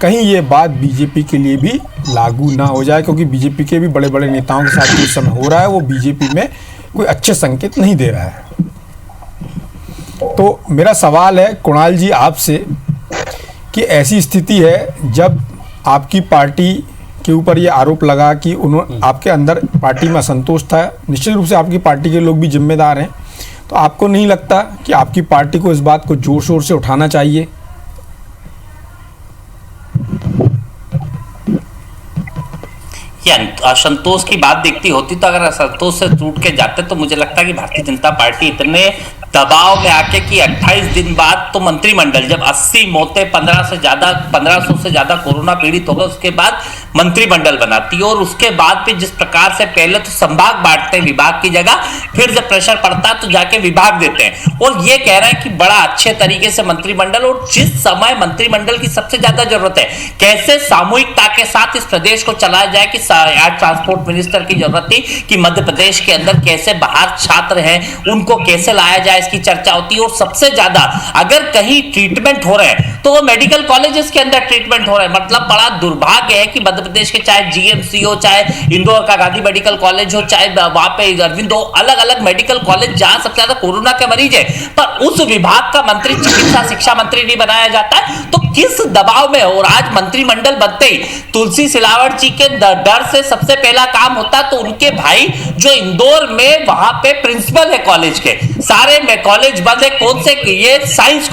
कहीं ये बात बीजेपी के लिए भी लागू ना हो जाए, क्योंकि बीजेपी के भी बड़े बड़े नेताओं के साथ इस समय हो रहा है, वो बीजेपी में कोई अच्छे संकेत नहीं दे रहा है। तो मेरा सवाल है कुणाल जी आपसे कि ऐसी स्थिति है जब आपकी पार्टी के ऊपर ये आरोप लगा कि आपके अंदर पार्टी में असंतोष था, निश्चित रूप से आपकी पार्टी के लोग भी जिम्मेदार हैं, तो आपको नहीं लगता कि आपकी पार्टी को इस बात को जोर शोर से उठाना चाहिए? असंतोष की बात देखती होती तो अगर असंतोष से टूट के जाते तो मुझे लगता है कि भारतीय जनता पार्टी इतने दबाव में आके कि 28 दिन बाद तो मंत्रिमंडल, जब 80 मौतें 1500 से ज्यादा कोरोना पीड़ित हो गए, उसके बाद मंत्रिमंडल बनाती है, और उसके बाद फिर जिस प्रकार से पहले तो संभाग बांटते हैं विभाग की जगह, फिर जब प्रेशर पड़ता है तो जाके विभाग देते हैं, और ये कह रहे हैं कि बड़ा अच्छे तरीके से मंत्रिमंडल, और जिस समय मंत्रिमंडल की सबसे ज्यादा जरूरत है, कैसे सामूहिकता के साथ इस प्रदेश को चलाया जाए, कि ट्रांसपोर्ट मिनिस्टर की जरूरत थी कि मध्य प्रदेश के अंदर कैसे बाहर छात्र हैं उनको कैसे लाया जाए, इसकी चर्चा होती है। और सबसे ज्यादा अगर कहीं ट्रीटमेंट हो रहे हैं तो वो मेडिकल कॉलेजेस के अंदर ट्रीटमेंट हो रहे हैं। मतलब बड़ा दुर्भाग्य है कि मध्य प्रदेश के चाहे जीएमसी हो, चाहे इंदौर का गांधी मेडिकल कॉलेज हो, चाहे वहां पे अरविंद हो, अलग अलग मेडिकल कॉलेज जहां सबसे ज्यादा कोरोना के मरीज है, पर उस विभाग का मंत्री चिकित्सा शिक्षा मंत्री नहीं बनाया जाता है, तो किस दबाव में? और आज मंत्रिमंडल बनते ही तुलसी सिलावट जी के डर से सबसे पहला काम होता, तो उनके भाई जो इंदौर में वहां पे प्रिंसिपल है कॉलेज के, सारे में कॉलेज बंद है। कौन से? ये साइंस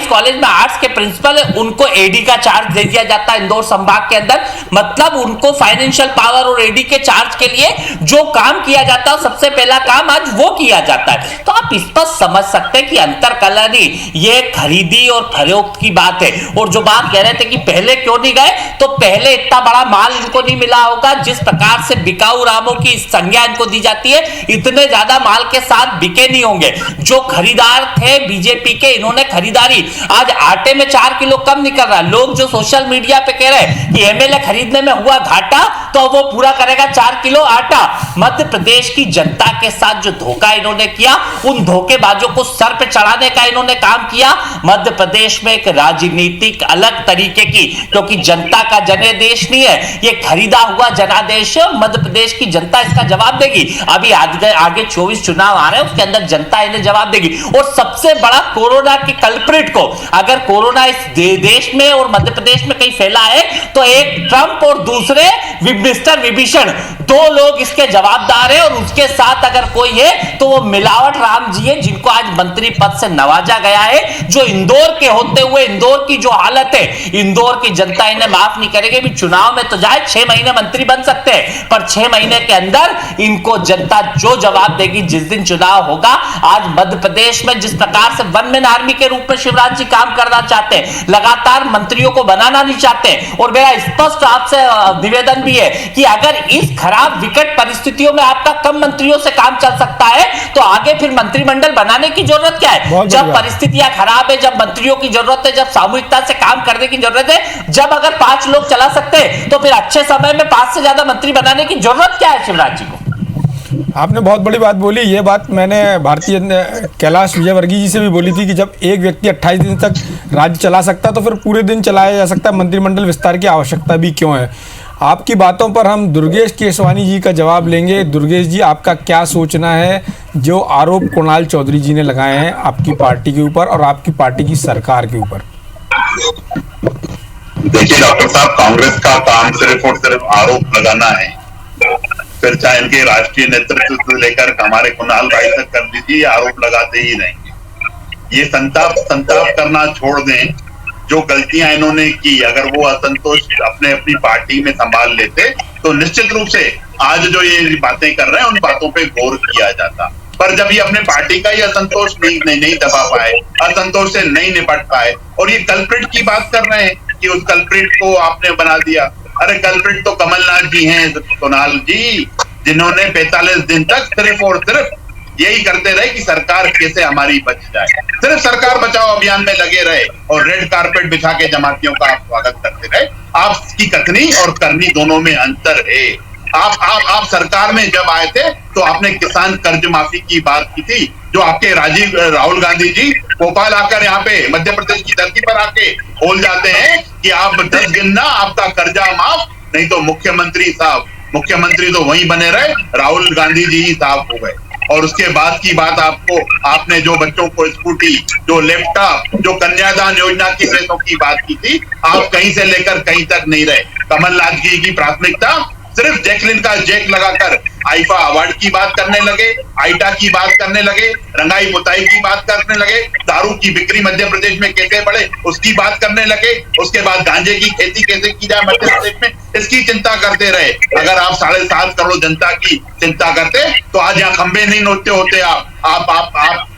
कॉलेज में आर्ट्स के प्रिंसिपल है, उनको एडी का चार्ज दे दिया जाता है इंदौर संभाग के अंदर। मतलब उनको फाइनेंशियल पावर और एडी के चार्ज के लिए जो काम किया जाता है, सबसे पहला काम आज वो किया जाता है। तो आप स्पष्ट समझ सकते हैं कि अंतर कलह नहीं, ये खरीदी और फरोख्त की बात है। और जो बात कह रहे थे कि पहले क्यों नहीं गए, तो पहले इतना बड़ा माल इनको नहीं मिला होगा, जिस प्रकार से बिकाऊ रामों की संज्ञा इनको दी जाती है, इतने ज्यादा माल के साथ बिके नहीं होंगे। जो खरीदार थे बीजेपी के, इन्होंने खरीदारी, आज आटे में 4 किलो कम निकल रहा है। लोग जो सोशल मीडिया पे कह रहे हैं कि एमएलए खरीदने में हुआ घाटा, तो वो पूरा करेगा 4 किलो आटा। मध्य प्रदेश की जनता के साथ जो धोखा इन्होंने किया, उन धोखेबाजों को सर पे चढ़ाने का इन्होंने काम किया। मध्य प्रदेश में एक राजनीतिक अलग तरीके की, क्योंकि जनता का जनादेश नहीं है, ये खरीदा हुआ जनादेश है। मध्य प्रदेश की जनता इसका जवाब देगी। अभी आगे 24 चुनाव आ रहे हैं, उसके अंदर जनता इन्हें जवाब देगी। और सबसे बड़ा कोरोना के कल्प्रिट को, अगर कोरोना इस देश में और मध्य प्रदेश में कहीं फैला है, तो एक ट्रंप और दूसरे मिस्टर विभीषण, 2 लोग इसके जवाबदार है। और उसके साथ अगर कोई है तो वो मिलावट राम जी है, जिनको आज मंत्री पद से नवाजा गया है। जो इंदौर के होते हुए इंदौर की जो हालत है, इंदौर की जनता इन्हें माफ नहीं करेगी। भी चुनाव में तो जाए 6 महीने मंत्री बन सकते हैं, पर 6 महीने के अंदर इनको जनता जो जवाब देगी जिस दिन चुनाव होगा। आज मध्य प्रदेश में जिस प्रकार से वन मैन आर्मी के रूप में शिवराज जी काम करना चाहते हैं, लगातार मंत्रियों को बनाना नहीं चाहते। और मेरा स्पष्ट आपसे निवेदन भी है कि अगर इस खराब विकट परिस्थितियों में आपका कम मंत्रियों से काम चल सकता है, तो आगे फिर मंत्रिमंडल बनाने की जरूरत क्या है? जब परिस्थितियां खराब है, जब मंत्रियों की जरूरत है, जब सामूहिकता से काम करने की जरूरत है, जब अगर 5 लोग चला सकते हैं, तो फिर अच्छे समय में 5 से ज्यादा मंत्री बनाने की जरूरत क्या है शिवराज जी को? आपने बहुत बड़ी बात बोली। ये बात मैंने भारतीय कैलाश विजयवर्गीय जी से भी बोली थी कि जब एक व्यक्ति 28 दिन तक राज्य चला सकता है, तो फिर पूरे दिन चलाया जा सकता है, मंत्रिमंडल विस्तार की आवश्यकता भी क्यों है? आपकी बातों पर हम दुर्गेश केसवानी जी का जवाब लेंगे। दुर्गेश जी, आपका क्या सोचना है जो आरोप कुणाल चौधरी जी ने लगाए हैं आपकी पार्टी के ऊपर और आपकी पार्टी की सरकार के ऊपर? देखिए डॉक्टर साहब, कांग्रेस का काम सिर्फ और सिर्फ आरोप लगाना है। फिर चाहे इनके राष्ट्रीय नेतृत्व से लेकर हमारे कुणाल भाई तक कर लीजिए, आरोप लगाते ही रहेंगे। ये संताप करना छोड़ दें। जो गलतियां इन्होंने की, अगर वो असंतोष अपनी पार्टी में संभाल लेते तो निश्चित रूप से आज जो ये बातें कर रहे हैं उन बातों पे गौर किया जाता। पर जब ये अपने पार्टी का ही असंतोष नहीं दबा पाए, असंतोष से नहीं निपट पाए, और ये कल्प्रिट की बात कर रहे हैं कि उस कल्प्रिट को आपने बना दिया। अरे कल्प्रिट तो कमलनाथ जी हैं, कुणाल जी, जिन्होंने 45 दिन तक सिर्फ और सिर्फ यही करते रहे कि सरकार कैसे हमारी बच जाए, सिर्फ सरकार बचाओ अभियान में लगे रहे और रेड कारपेट बिछा के जमातियों का आप स्वागत करते रहे। आपकी कथनी और करनी दोनों में अंतर है। आप सरकार में जब आए थे तो आपने किसान कर्ज माफी की बात की थी, जो आपके राहुल गांधी जी भोपाल आकर यहाँ पे मध्य प्रदेश की धरती पर आके बोल जाते हैं कि आप 10 गिनना आपका कर्जा माफ, नहीं तो मुख्यमंत्री तो वहीं बने रहे, राहुल गांधी जी ही साफ हो गए। और उसके बाद की बात आपने जो बच्चों को स्कूटी, जो लैपटॉप, जो कन्यादान योजना की पैसों की बात की थी, आप कहीं से लेकर कहीं तक नहीं रहे। कमलनाथ जी की प्राथमिकता सिर्फ जैकलिन का जैक लगाकर आईफा अवार्ड की बात करने लगे, आईटा की बात करने लगे, रंगाई पुताई की बात करने लगे, दारू की बिक्री मध्य प्रदेश में कैसे बढ़े उसकी बात करने लगे, उसके बाद गांजे की खेती कैसे की जाए मध्य प्रदेश में, इसकी चिंता करते रहे। अगर आप 7.5 करोड़ जनता की चिंता करते तो आज यहाँ खंबे नहीं नोचते होते। आप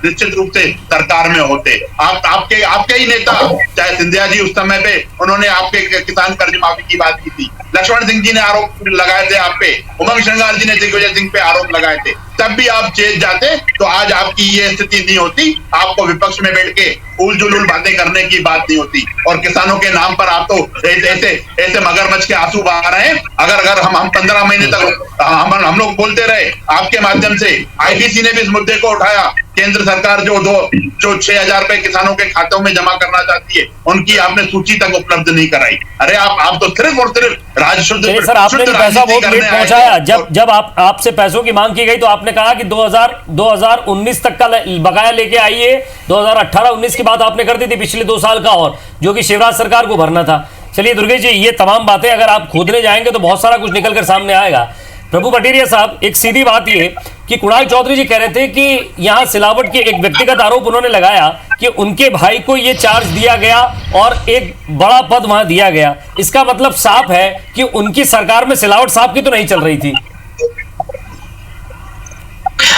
निश्चित रूप से सरकार में होते। आपके ही नेता, चाहे सिंधिया जी उस समय पे, उन्होंने आपके किसान कर्ज माफी की बात की थी, लक्ष्मण सिंह जी ने आरोप लगाए थे आप पे, उमंग श्रृंगार जी ने दिग्विजय सिंह पे आरोप लगाए थे, तब भी आप जेल जाते तो आज आपकी ये स्थिति नहीं होती। आपको विपक्ष में बैठ के उल जुलूल बातें करने की बात नहीं होती। और किसानों के नाम पर आप तो ऐसे मगरमच्छ के आंसू बहा रहे हैं। अगर हम 15 महीने तक हम लोग बोलते रहे, आपके माध्यम से आईटीसी ने भी इस मुद्दे को उठाया। केंद्र सरकार जो 6,000 रुपए किसानों के खातों में जमा करना चाहती है, उनकी आपने सूची तक उपलब्ध नहीं कराई। अरे आप तो सिर्फ और सिर्फ राजशुद्ध सर, आपने पैसा बहुत लेट पहुंचाया। जब आपसे पैसों की मांग की गई तो आपने कहा कि 2019 तक का बकाया लेके आइए। 2018-19 की बात आपने कर दी थी, पिछले 2 साल का, और जो कि शिवराज सरकार को भरना था। चलिए दुर्गेश जी, ये तमाम बातें अगर आप खोदने जाएंगे तो बहुत सारा कुछ निकल कर सामने आएगा। प्रभु पटेरिया साहब, एक सीधी बात ये कि कुणाल चौधरी जी कह रहे थे कि यहाँ सिलावट के एक व्यक्तिगत आरोप उन्होंने लगाया कि उनके भाई को ये चार्ज दिया गया और एक बड़ा पद वहां दिया गया। इसका मतलब साफ है कि उनकी सरकार में सिलावट साहब की तो नहीं चल रही थी।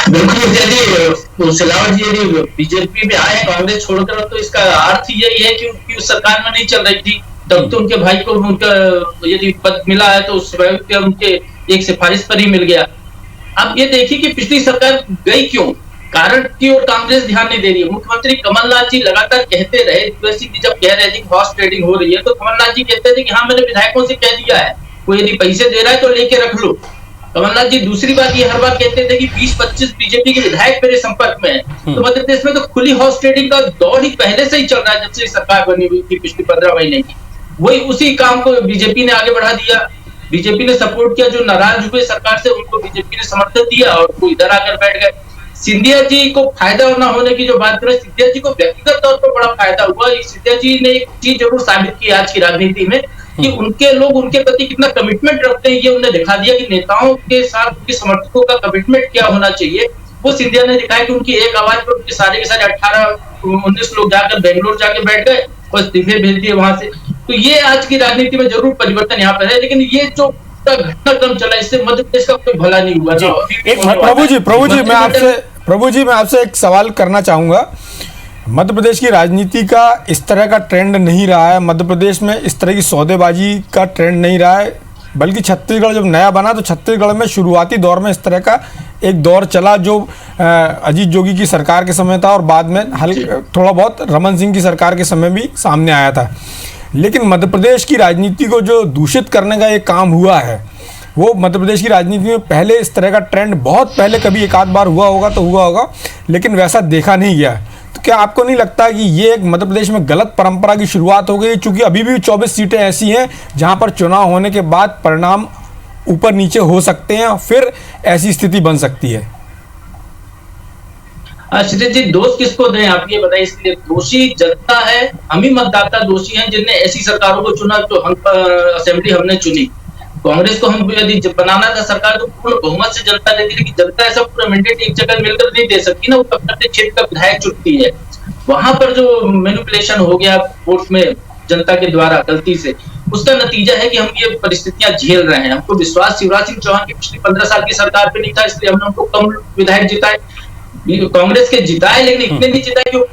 बिल्कुल, यदि सिलावट जी यदि बीजेपी में आए कांग्रेस छोड़कर, तो इसका अर्थ यही है कि उनकी उस सरकार में नहीं चल रही थी। तब तो उनके भाई को उनका यदि पद मिला है तो उनके एक सिफारिश पर ही मिल गया। अब ये देखिए कि पिछली सरकार गई क्यों, कारण की ओर कांग्रेस ध्यान नहीं दे रही है। मुख्यमंत्री कमलनाथ जी लगातार कहते रहे, जब कह रहे थे कि हॉर्स ट्रेडिंग हो रही है, तो कमलनाथ जी कहते थे कि हाँ, मैंने विधायकों से कह दिया है, कोई यदि पैसे दे रहा है तो लेके रख लो। कमलनाथ जी दूसरी बात ये हर बार कहते थे कि 20-25 बीजेपी के विधायक मेरे संपर्क में है। तो मध्य प्रदेश में तो खुली हॉर्स ट्रेडिंग का दौर ही पहले से ही चल रहा है, जब से सरकार बनी हुई थी पिछले 15 महीने की। वही उसी काम को बीजेपी ने आगे बढ़ा दिया। बीजेपी ने सपोर्ट किया, जो नाराज हुए सरकार से उनको बीजेपी ने समर्थन दिया और वो इधर आकर बैठ गए। सिंधिया जी को फायदा न होने की जो बात करें, सिंधिया जी को व्यक्तिगत तौर पर बड़ा फायदा हुआ। सिंधिया जी ने एक चीज जरूर साबित की आज की राजनीति में कि उनके लोग उनके प्रति कितना कमिटमेंट रखते हैं, ये उन्हें दिखा दिया कि नेताओं के साथ उनके समर्थकों का कमिटमेंट क्या होना चाहिए। वो सिंधिया ने दिखाया कि उनकी एक आवाज पर उनके सारे के सारे 18-19 लोग जाकर बेंगलोर जाके बैठ गए और इस्तीफे भेज दिए वहां से। तो ये आज की राजनीति में जरूर परिवर्तन यहाँ पर है, लेकिन ये जो घटनाक्रम चला, इससे मध्य प्रदेश का कोई भला नहीं हुआ। प्रभु जी मैं आपसे एक सवाल करना चाहूंगा। मध्य प्रदेश की राजनीति का इस तरह का ट्रेंड नहीं रहा है, मध्य प्रदेश में इस तरह की सौदेबाजी का ट्रेंड नहीं रहा है, बल्कि छत्तीसगढ़ जब नया बना तो छत्तीसगढ़ में शुरुआती दौर में इस तरह का एक दौर चला जो अजीत जोगी की सरकार के समय था और बाद में थोड़ा बहुत रमन सिंह की सरकार के समय भी सामने आया था। लेकिन मध्य प्रदेश की राजनीति को जो दूषित करने का एक काम हुआ है, वो मध्य प्रदेश की राजनीति में पहले इस तरह का ट्रेंड बहुत पहले कभी एक आध बार हुआ होगा, लेकिन वैसा देखा नहीं गया। तो क्या आपको नहीं लगता कि ये एक मध्य प्रदेश में गलत परंपरा की शुरुआत हो गई, चूंकि अभी भी 24 सीटें ऐसी हैं जहां पर चुनाव होने के बाद परिणाम ऊपर नीचे हो सकते हैं, फिर ऐसी स्थिति बन सकती है? श्री जी, दोष किसको दें आप ये बताइए। इसलिए दोषी जनता है, हम ही मतदाता दोषी हैं जिनने ऐसी सरकारों को चुना जो हम असेंबली हमने चुनी। कांग्रेस को हम यदि बनाना था सरकार तो पूर्ण बहुमत से जनता देती, लेकिन जनता ऐसा पूरा मैंडेट एक जगह मिलकर नहीं दे सकती ना, वो अपने क्षेत्र का विधायक चुनती है। वहां पर जो मैनिपुलेशन हो गया वोट में जनता के द्वारा गलती से, उसका नतीजा है कि हम ये परिस्थितियां झेल रहे हैं। हमको विश्वास शिवराज सिंह चौहान की पिछली 15 साल की सरकार पे नहीं था, इसलिए हमने उनको कम विधायक जिताए। कांग्रेस के जिताए लेकिन इतने नहीं जिताए कि वो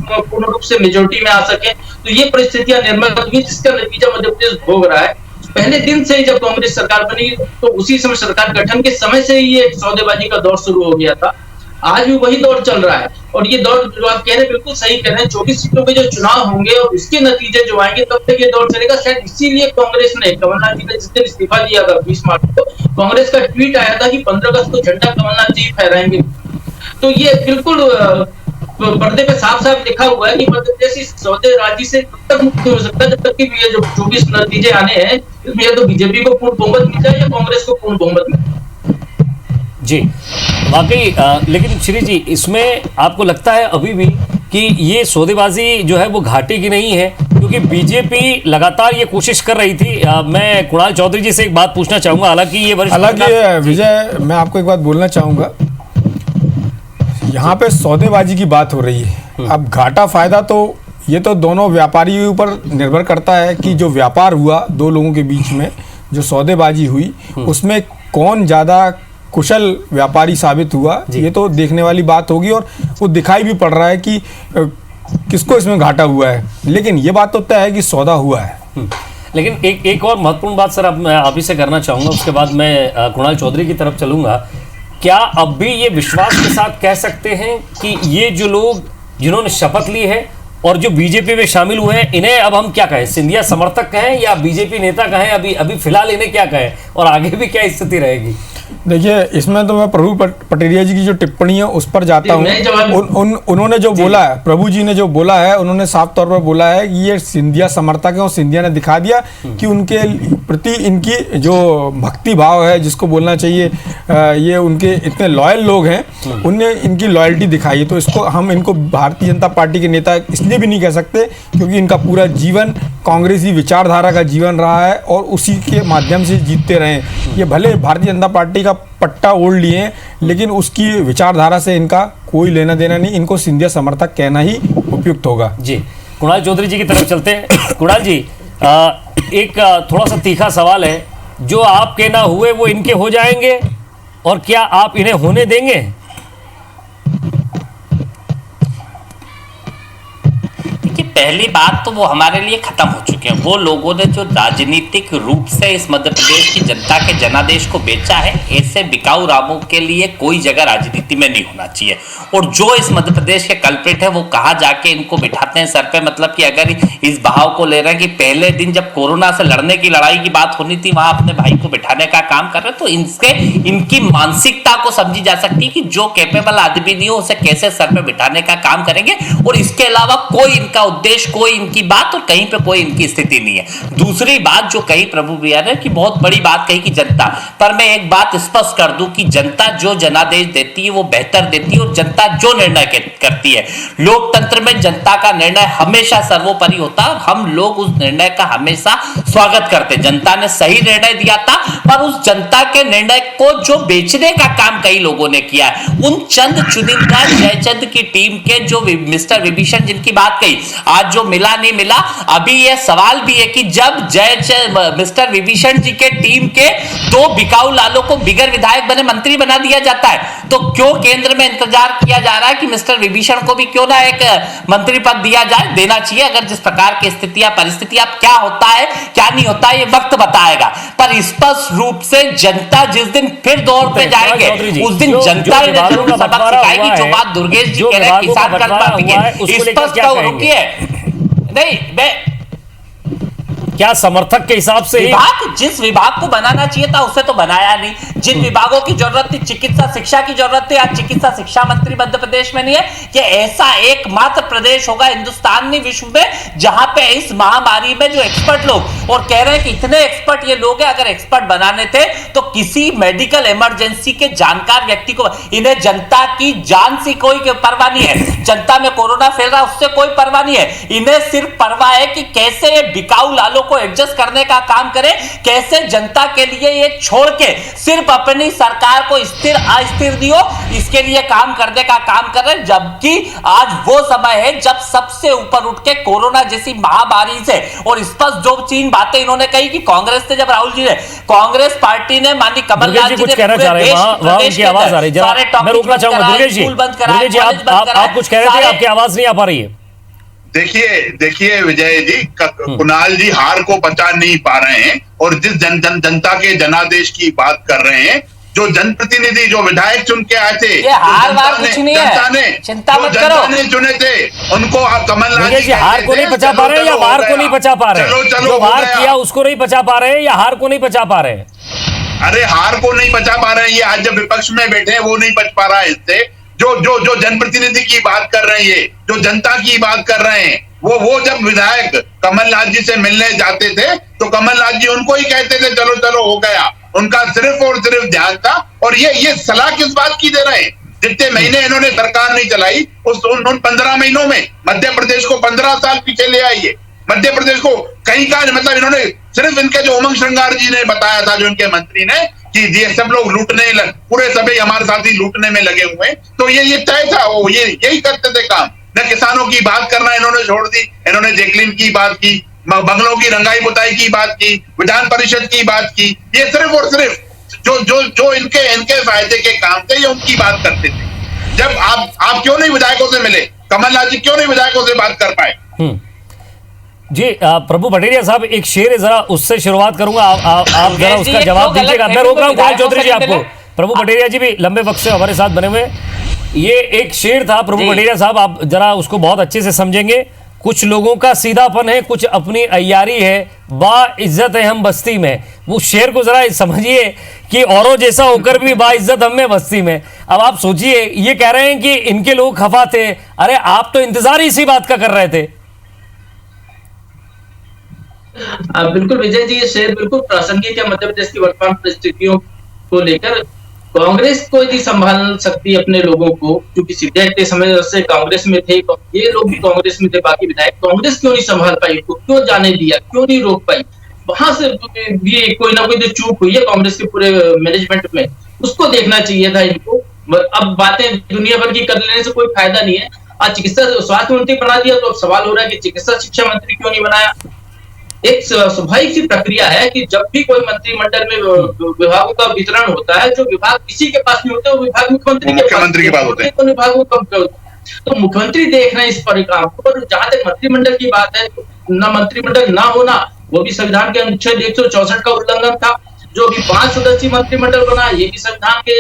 पूर्ण रूप से मेजोरिटी में आ सके। तो ये परिस्थितियां निर्मित हुई जिसका नतीजा मध्य प्रदेश भोग रहा है। पहले दिन से ही जब कांग्रेस सरकार बनी तो उसी समय सरकार गठन के समय से ही ये सौदेबाजी का दौर शुरू हो गया था। आज भी वही दौर चल रहा है और ये दौर जो आप कह रहे हैं बिल्कुल सही कह रहे हैं। 24 सीटों पे जो चुनाव होंगे और उसके नतीजे जो आएंगे तब तक ये दौर चलेगा। शायद इसीलिए कांग्रेस ने कमलनाथ जी ने जिस दिन इस्तीफा दिया था 20 मार्च को, कांग्रेस का ट्वीट आया था कि 15 अगस्त को झंडा कमलनाथ जी फहराएंगे। तो ये बिल्कुल पर्दे पे साफ साफ लिखा हुआ है कि मध्य प्रदेश इस सौदेबाजी से तब तक मुक्त हो सकता है जब तक कि ये जो 24 नतीजे आने हैं इसमें या तो बीजेपी को पूर्ण बहुमत मिल जाए या कांग्रेस को पूर्ण बहुमत मिल जाए। जी वाकई, लेकिन श्री जी इसमें आपको लगता है अभी भी कि ये सौदेबाजी जो है वो घाटे की नहीं है? क्योंकि बीजेपी लगातार ये कोशिश कर रही थी। मैं कुणाल चौधरी जी से एक बात पूछना चाहूंगा, हालांकि ये विजय, मैं आपको एक बात बोलना चाहूंगा। यहाँ पे सौदेबाजी की बात हो रही है, अब घाटा फायदा तो ये तो दोनों व्यापारियों ऊपर निर्भर करता है कि जो व्यापार हुआ दो लोगों के बीच में, जो सौदेबाजी हुई उसमें कौन ज्यादा कुशल व्यापारी साबित हुआ, ये तो देखने वाली बात होगी। और वो दिखाई भी पड़ रहा है कि किसको इसमें घाटा हुआ है, लेकिन ये बात तो तय है कि सौदा हुआ है। लेकिन एक और महत्वपूर्ण बात सर मैं आप ही से करना चाहूंगा, उसके बाद मैं कुणाल चौधरी की तरफ चलूंगा। क्या अब भी ये विश्वास के साथ कह सकते हैं कि ये जो लोग जिन्होंने शपथ ली है और जो बीजेपी में शामिल हुए हैं, इन्हें अब हम क्या कहें, सिंधिया समर्थक कहें या बीजेपी नेता कहें? अभी फिलहाल इन्हें क्या कहें और आगे भी क्या स्थिति रहेगी? देखिए, इसमें तो मैं प्रभु पटेरिया जी की जो टिप्पणी है उस पर जाता हूँ। उन्होंने जो बोला है, प्रभु जी ने जो बोला है, उन्होंने साफ तौर पर बोला है कि ये सिंधिया समर्थक है और सिंधिया ने दिखा दिया कि उनके प्रति इनकी जो भक्ति भाव है, जिसको बोलना चाहिए, ये उनके इतने लॉयल लोग हैं, उनने इनकी लॉयल्टी दिखाई है। तो इसको हम इनको भारतीय जनता पार्टी के नेता इसलिए भी नहीं कह सकते क्योंकि इनका पूरा जीवन कांग्रेसी विचारधारा का जीवन रहा है और उसी के माध्यम से जीतते रहे। ये भले भारतीय जनता पार्टी का पट्टा ओढ़ लिए लेकिन उसकी विचारधारा से इनका कोई लेना देना नहीं। इनको सिंधिया समर्थक कहना ही उपयुक्त होगा। जी, कुणाल चौधरी जी की तरफ चलते हैं। कुणाल जी, एक थोड़ा सा तीखा सवाल है, जो आपके ना हुए वो इनके हो जाएंगे और क्या आप इन्हें होने देंगे? पहली बात तो वो हमारे लिए खत्म हो चुके हैं। वो लोगों ने जो राजनीतिक रूप से इस मध्य प्रदेश की जनता के जनादेश को बेचा है, ऐसे बिकाऊ रामों के लिए कोई जगह राजनीति में नहीं होना चाहिए। और जो इस मध्य प्रदेश के कल्प्रिट है वो कहाँ जाके इनको बिठाते हैं सर पे, मतलब कि अगर इस भाव को ले रहे हैं कि पहले दिन जब कोरोना से लड़ने की लड़ाई की बात होनी थी वहां अपने भाई को बिठाने का काम कर रहे, तो इनकी मानसिकता को समझी जा सकती है कि जो कैपेबल आदमी नहीं हो उसे कैसे सर पे बिठाने का काम करेंगे। और इसके अलावा कोई इनका उद्देश्य, कोई इनकी बात और कहीं पे कोई इनकी स्थिति नहीं है। दूसरी बात जो कही प्रभु भैया ने कि बहुत बड़ी बात कही कि जनता, पर मैं एक बात स्पष्ट कर दूं कि जनता जो जनादेश देती है वो बेहतर देती है और जनता जो निर्णय करती है, लोकतंत्र में जनता का निर्णय हमेशा सर्वोपरि होता है और हम लोग उस निर्णय का हमेशा स्वागत करते हैं। जनता ने सही निर्णय दिया था, पर उस जनता के निर्णय को जो बेचने का काम कई लोगों ने किया है, उन चंद चुनिंदा जयचंद की टीम के जो मिस्टर विभीषण जिनकी बात कही, आज जो मिला नहीं मिला, अभी यह सवाल भी है कि जब मिस्टर विभीषण जी के टीम के दो बिकाऊ लालों को बिगर विधायक बने मंत्री बना दिया जाता है, तो क्यों केंद्र में इंतजार किया जा रहा है कि मिस्टर विभीषण को भी क्यों ना एक मंत्री पद दिया जाए? देना चाहिए। अगर जिस प्रकार की स्थितियां परिस्थितियां, क्या होता है क्या नहीं होता है ये वक्त बताएगा, पर स्पष्ट रूप से जनता जिस दिन फिर दौर पे जाएंगे उस दिन जनता ने जरूर सबक सिखाएगी। जो बात दुर्गेश जी कह रहे हैं किसान कर्ज माफी के, स्पष्ट रुकिए, नहीं क्या समर्थक के हिसाब से विभाग, जिस विभाग को बनाना चाहिए था उसे तो बनाया नहीं। जिन विभागों की जरूरत थी, चिकित्सा शिक्षा की जरूरत थी, आज चिकित्सा शिक्षा मंत्री मध्य प्रदेश में नहीं है। कि ऐसा एकमात्र प्रदेश होगा हिंदुस्तान में, विश्व में, जहां पे इस महामारी में जो एक्सपर्ट लोग, और कह रहे हैं कि इतने एक्सपर्ट ये लोग हैं, अगर एक्सपर्ट बनाने थे तो किसी मेडिकल इमरजेंसी के जानकार व्यक्ति को, इन्हें जनता की जान से कोई परवाह नहीं है, जनता में कोरोना फैल रहा उससे कोई परवाह नहीं है, इन्हें सिर्फ परवाह है कि कैसे ये बिकाऊ लालों को एडजस्ट करने का काम करें, कैसे जनता के लिए ये छोड़ के सिर्फ अपनी सरकार को स्थिर अस्थिर दियो, इसके लिए काम करने का काम कर रहे हैं। जबकि आज वो समय है जब सबसे ऊपर उठ के कोरोना जैसी महामारी से, और स्पष्ट जो 3 बातें इन्होंने कही कि कांग्रेस ने, जब राहुल जी ने, कांग्रेस पार्टी ने, माननीय कमलनाथ जी कुछ कहना चाह रहे हैं, वहां उनकी आवाज आ रही है, मैं रोकना चाहूंगा। दुर्गेश जी, आप कुछ कह रहे थे, आपकी आवाज नहीं आ पा रही है। देखिए विजय जी, कुणाल जी हार को पचा नहीं पा रहे हैं, और जिस जनता के जनादेश की बात कर रहे हैं, जो जनप्रतिनिधि, जो विधायक चुन के आए थे, चिंता मत करो, जनता ने चुने थे, उनको कमलनाथ जी हार को नहीं पचा पा रहे हैं या वार को नहीं पचा पा रहे हैं? जो वार किया उसको नहीं पचा पा रहे हैं या हार को नहीं पचा पा रहे हैं? अरे हार को नहीं पचा पा रहे हैं, ये आज जब विपक्ष में बैठे हैं वो नहीं पच पा रहा है इससे। जो जनप्रतिनिधि की बात कर रहे हैं, जो जनता की बात कर रहे हैं, वो जब विधायक कमलनाथ जी से मिलने जाते थे तो कमलनाथ जी उनको ही कहते थे चलो चलो हो गया, उनका सिर्फ और सिर्फ ध्यान था। और ये सलाह किस बात की दे रहे हैं? जितने महीने इन्होंने सरकार नहीं चलाई, उन 15 महीनों में मध्य प्रदेश को 15 साल पीछे ले आइए। मध्य प्रदेश को कहीं का, मतलब इन्होंने सिर्फ, इनके जो उमंग श्रृंगार जी ने बताया था, जो इनके मंत्री ने, कि ये सब लोग लूटने, पूरे सभी हमारे साथी लूटने में लगे हुए हैं, तो ये तय था, वो यही करते थे काम। न किसानों की बात करना इन्होंने छोड़ दी, इन्होंने जैकलिन की बात की, बंगलों की रंगाई पुताई की बात की, विधान परिषद की बात की। ये सिर्फ और सिर्फ जो इनके फायदे के काम थे, ये उनकी बात करते थे। जब आप क्यों नहीं विधायकों से मिले? कमलनाथ जी क्यों नहीं विधायकों से बात कर पाए? जी प्रभु पटेरिया साहब, एक शेर है, जरा उससे शुरुआत करूंगा, आप जरा उसका जवाब दीजिएगा। मैं रोक रहा हूँ कुणाल चौधरी जी आपको। प्रभु पटेरिया जी भी लंबे वक्त से हमारे साथ बने हुए। ये एक शेर था प्रभु पटेरिया साहब, आप जरा उसको बहुत अच्छे से समझेंगे। कुछ लोगों का सीधापन है, कुछ अपनी अय्यारी है, बा इज्जत है हम बस्ती में। वो शेर को जरा समझिए कि औरों जैसा होकर भी बा इज्जत हम में बस्ती में। अब आप सोचिए, ये कह रहे हैं कि इनके लोग खफा थे, अरे आप तो इंतजार ही इसी बात का कर रहे थे। बिल्कुल विजय जी, ये शेर बिल्कुल प्रासंगिक है मध्य प्रदेश की वर्तमान परिस्थितियों को लेकर। कांग्रेस को यदि संभाल सकती है अपने लोगों को, क्योंकि सिद्धेश्वर समय से कांग्रेस में थे, ये लोग भी कांग्रेस में थे, बाकी विधायक, कांग्रेस क्यों नहीं संभाल पाई, क्यों जाने दिया, क्यों नहीं रोक पाई? वहां से भी कोई ना कोई जो चूक हुई है कांग्रेस के पूरे मैनेजमेंट में, उसको देखना चाहिए था इनको। अब बातें दुनिया भर की कर लेने से कोई फायदा नहीं है। आज चिकित्सा स्वास्थ्य मंत्री बना दिया, तो अब सवाल हो रहा है कि चिकित्सा शिक्षा मंत्री क्यों नहीं बनाया? एक स्वाभाविक सी प्रक्रिया है कि जब भी कोई मंत्रिमंडल में विभागों का वितरण होता है, जो विभाग किसी के पास नहीं होते वो विभाग मुख्यमंत्री के पास होते हैं, तो विभागों का, तो मुख्यमंत्री देख रहे हैं इस परिणाम को। पर जहां तक मंत्रिमंडल की बात है, न मंत्रिमंडल ना होना, वो भी संविधान के अनुच्छेद 164 का उल्लंघन था। जो अभी 5 सदस्यीय मंत्रिमंडल बना, ये भी संविधान के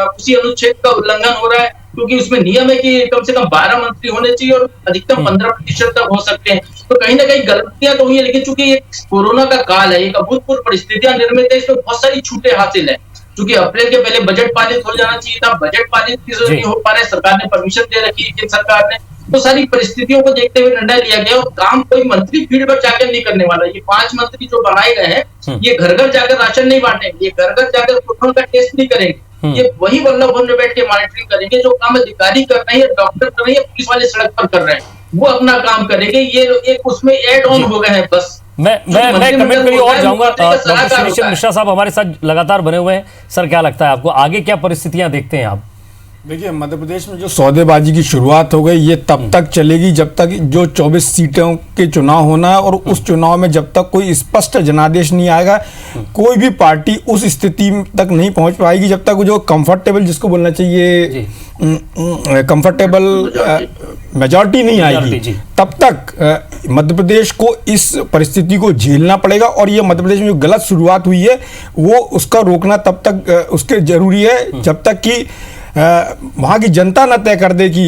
उसी अनुच्छेद का उल्लंघन हो रहा है, क्योंकि उसमें नियम है कि कम से कम 12 मंत्री होने चाहिए और अधिकतम 15% तक हो सकते हैं। तो कहीं ना कहीं गलतियां तो हुई है, लेकिन चूंकि ये कोरोना का काल है, एक अभूतपूर्व परिस्थितियां निर्मित है, इसमें बहुत सारी छूटें हासिल है। क्योंकि अप्रैल के पहले बजट पारित हो जाना चाहिए था, बजट पारित नहीं हो पा रहे, सरकार ने परमिशन दे रखी है सरकार ने, तो सारी परिस्थितियों को देखते हुए निर्णय लिया गया। और काम कोई मंत्री फील्ड पर जाकर नहीं करने वाला। ये 5 मंत्री जो बनाए गए हैं, ये घर घर जाकर राशन नहीं बांटेंगे, ये घर घर जाकर कोरोना का टेस्ट नहीं करेंगे, ये वही वल्लभ भवन में बैठ के मॉनिटरिंग करेंगे। जो काम अधिकारी कर रहे हैं, डॉक्टर कर रहे हैं, पुलिस वाले सड़क पर कर रहे हैं, वो अपना काम करेंगे। ये एक उसमें एड ऑन हो गए हैं बस। मैं कमेंट करी और जाऊंगा। डॉक्टर श्रीचंद मिश्रा साहब हमारे साथ लगातार बने हुए हैं। सर, क्या लगता है आपको, आगे क्या परिस्थितियां देखते हैं आप? देखिए, मध्य प्रदेश में जो सौदेबाजी की शुरुआत हो गई, ये तब तक चलेगी जब तक जो 24 सीटों के चुनाव होना है, और उस चुनाव में जब तक कोई स्पष्ट जनादेश नहीं आएगा, कोई भी पार्टी उस स्थिति तक नहीं पहुंच पाएगी जब तक जो कंफर्टेबल, जिसको बोलना चाहिए कंफर्टेबल मेजॉरिटी नहीं आएगी, तब तक मध्य प्रदेश को इस परिस्थिति को झेलना पड़ेगा। और ये मध्य प्रदेश में जो गलत शुरुआत हुई है, वो उसका रोकना तब तक उसके जरूरी है जब तक कि वहां की जनता न तय कर दे कि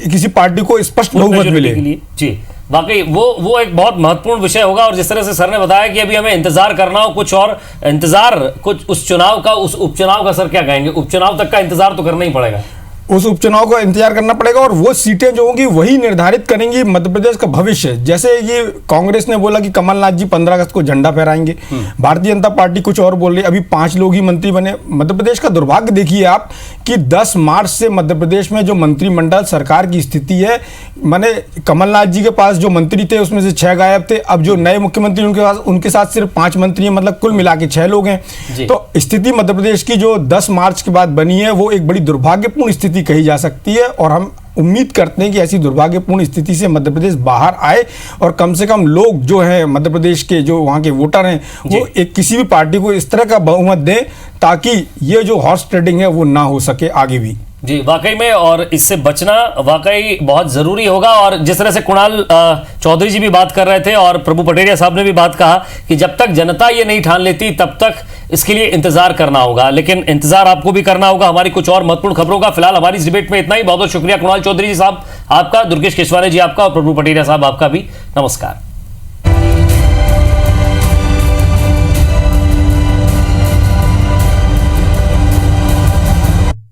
किसी पार्टी को स्पष्ट बहुमत मिले। जी, वाकई वो एक बहुत महत्वपूर्ण विषय होगा। और जिस तरह से सर ने बताया कि अभी हमें इंतजार करना हो कुछ और इंतजार कुछ उस चुनाव का, उस उपचुनाव का सर क्या कहेंगे? उपचुनाव तक का इंतजार तो करना ही पड़ेगा। उस उपचुनाव का इंतजार करना पड़ेगा और वो सीटें जो होंगी वही निर्धारित करेंगी मध्य प्रदेश का भविष्य। जैसे ये कांग्रेस ने बोला कि कमलनाथ जी 15 अगस्त को झंडा फहराएंगे, भारतीय जनता पार्टी कुछ और बोल रही है, अभी 5 लोग ही मंत्री बने। मध्य प्रदेश का दुर्भाग्य देखिए आप कि 10 मार्च से मध्य प्रदेश में जो मंत्रिमंडल सरकार की स्थिति है, माने कमलनाथ जी के पास जो मंत्री थे उसमें से 6 गायब थे, अब जो नए मुख्यमंत्री उनके साथ सिर्फ 5 मंत्री हैं, मतलब कुल मिला के 6 लोग हैं। तो स्थिति मध्य प्रदेश की जो 10 मार्च के बाद बनी है वो एक बड़ी दुर्भाग्यपूर्ण स्थिति कही जा सकती है और हम उम्मीद करते हैं कि ऐसी दुर्भाग्यपूर्ण स्थिति से मध्य प्रदेश बाहर आए और कम से कम लोग जो हैं मध्य प्रदेश के जो वहाँ के वोटर हैं वो एक किसी भी पार्टी को इस तरह का बहुमत दें ताकि ये जो हॉर्स ट्रेडिंग है वो ना हो सके आगे भी। जी वाकई में, और इससे बचना वाकई बहुत जरूरी होगा। और जिस तरह से कुणाल चौधरी जी भी बात कर रहे थे और प्रभु पटेरिया साहब ने भी बात कहा कि जब तक जनता ये नहीं ठान लेती तब तक इसके लिए इंतजार करना होगा, लेकिन इंतजार आपको भी करना होगा हमारी कुछ और महत्वपूर्ण खबरों का। फिलहाल हमारी इस डिबेट में इतना ही। बहुत बहुत शुक्रिया कुणाल चौधरी जी साहब आपका, दुर्गेश केशवानी जी आपका और प्रभु पटेरिया साहब आपका भी। नमस्कार।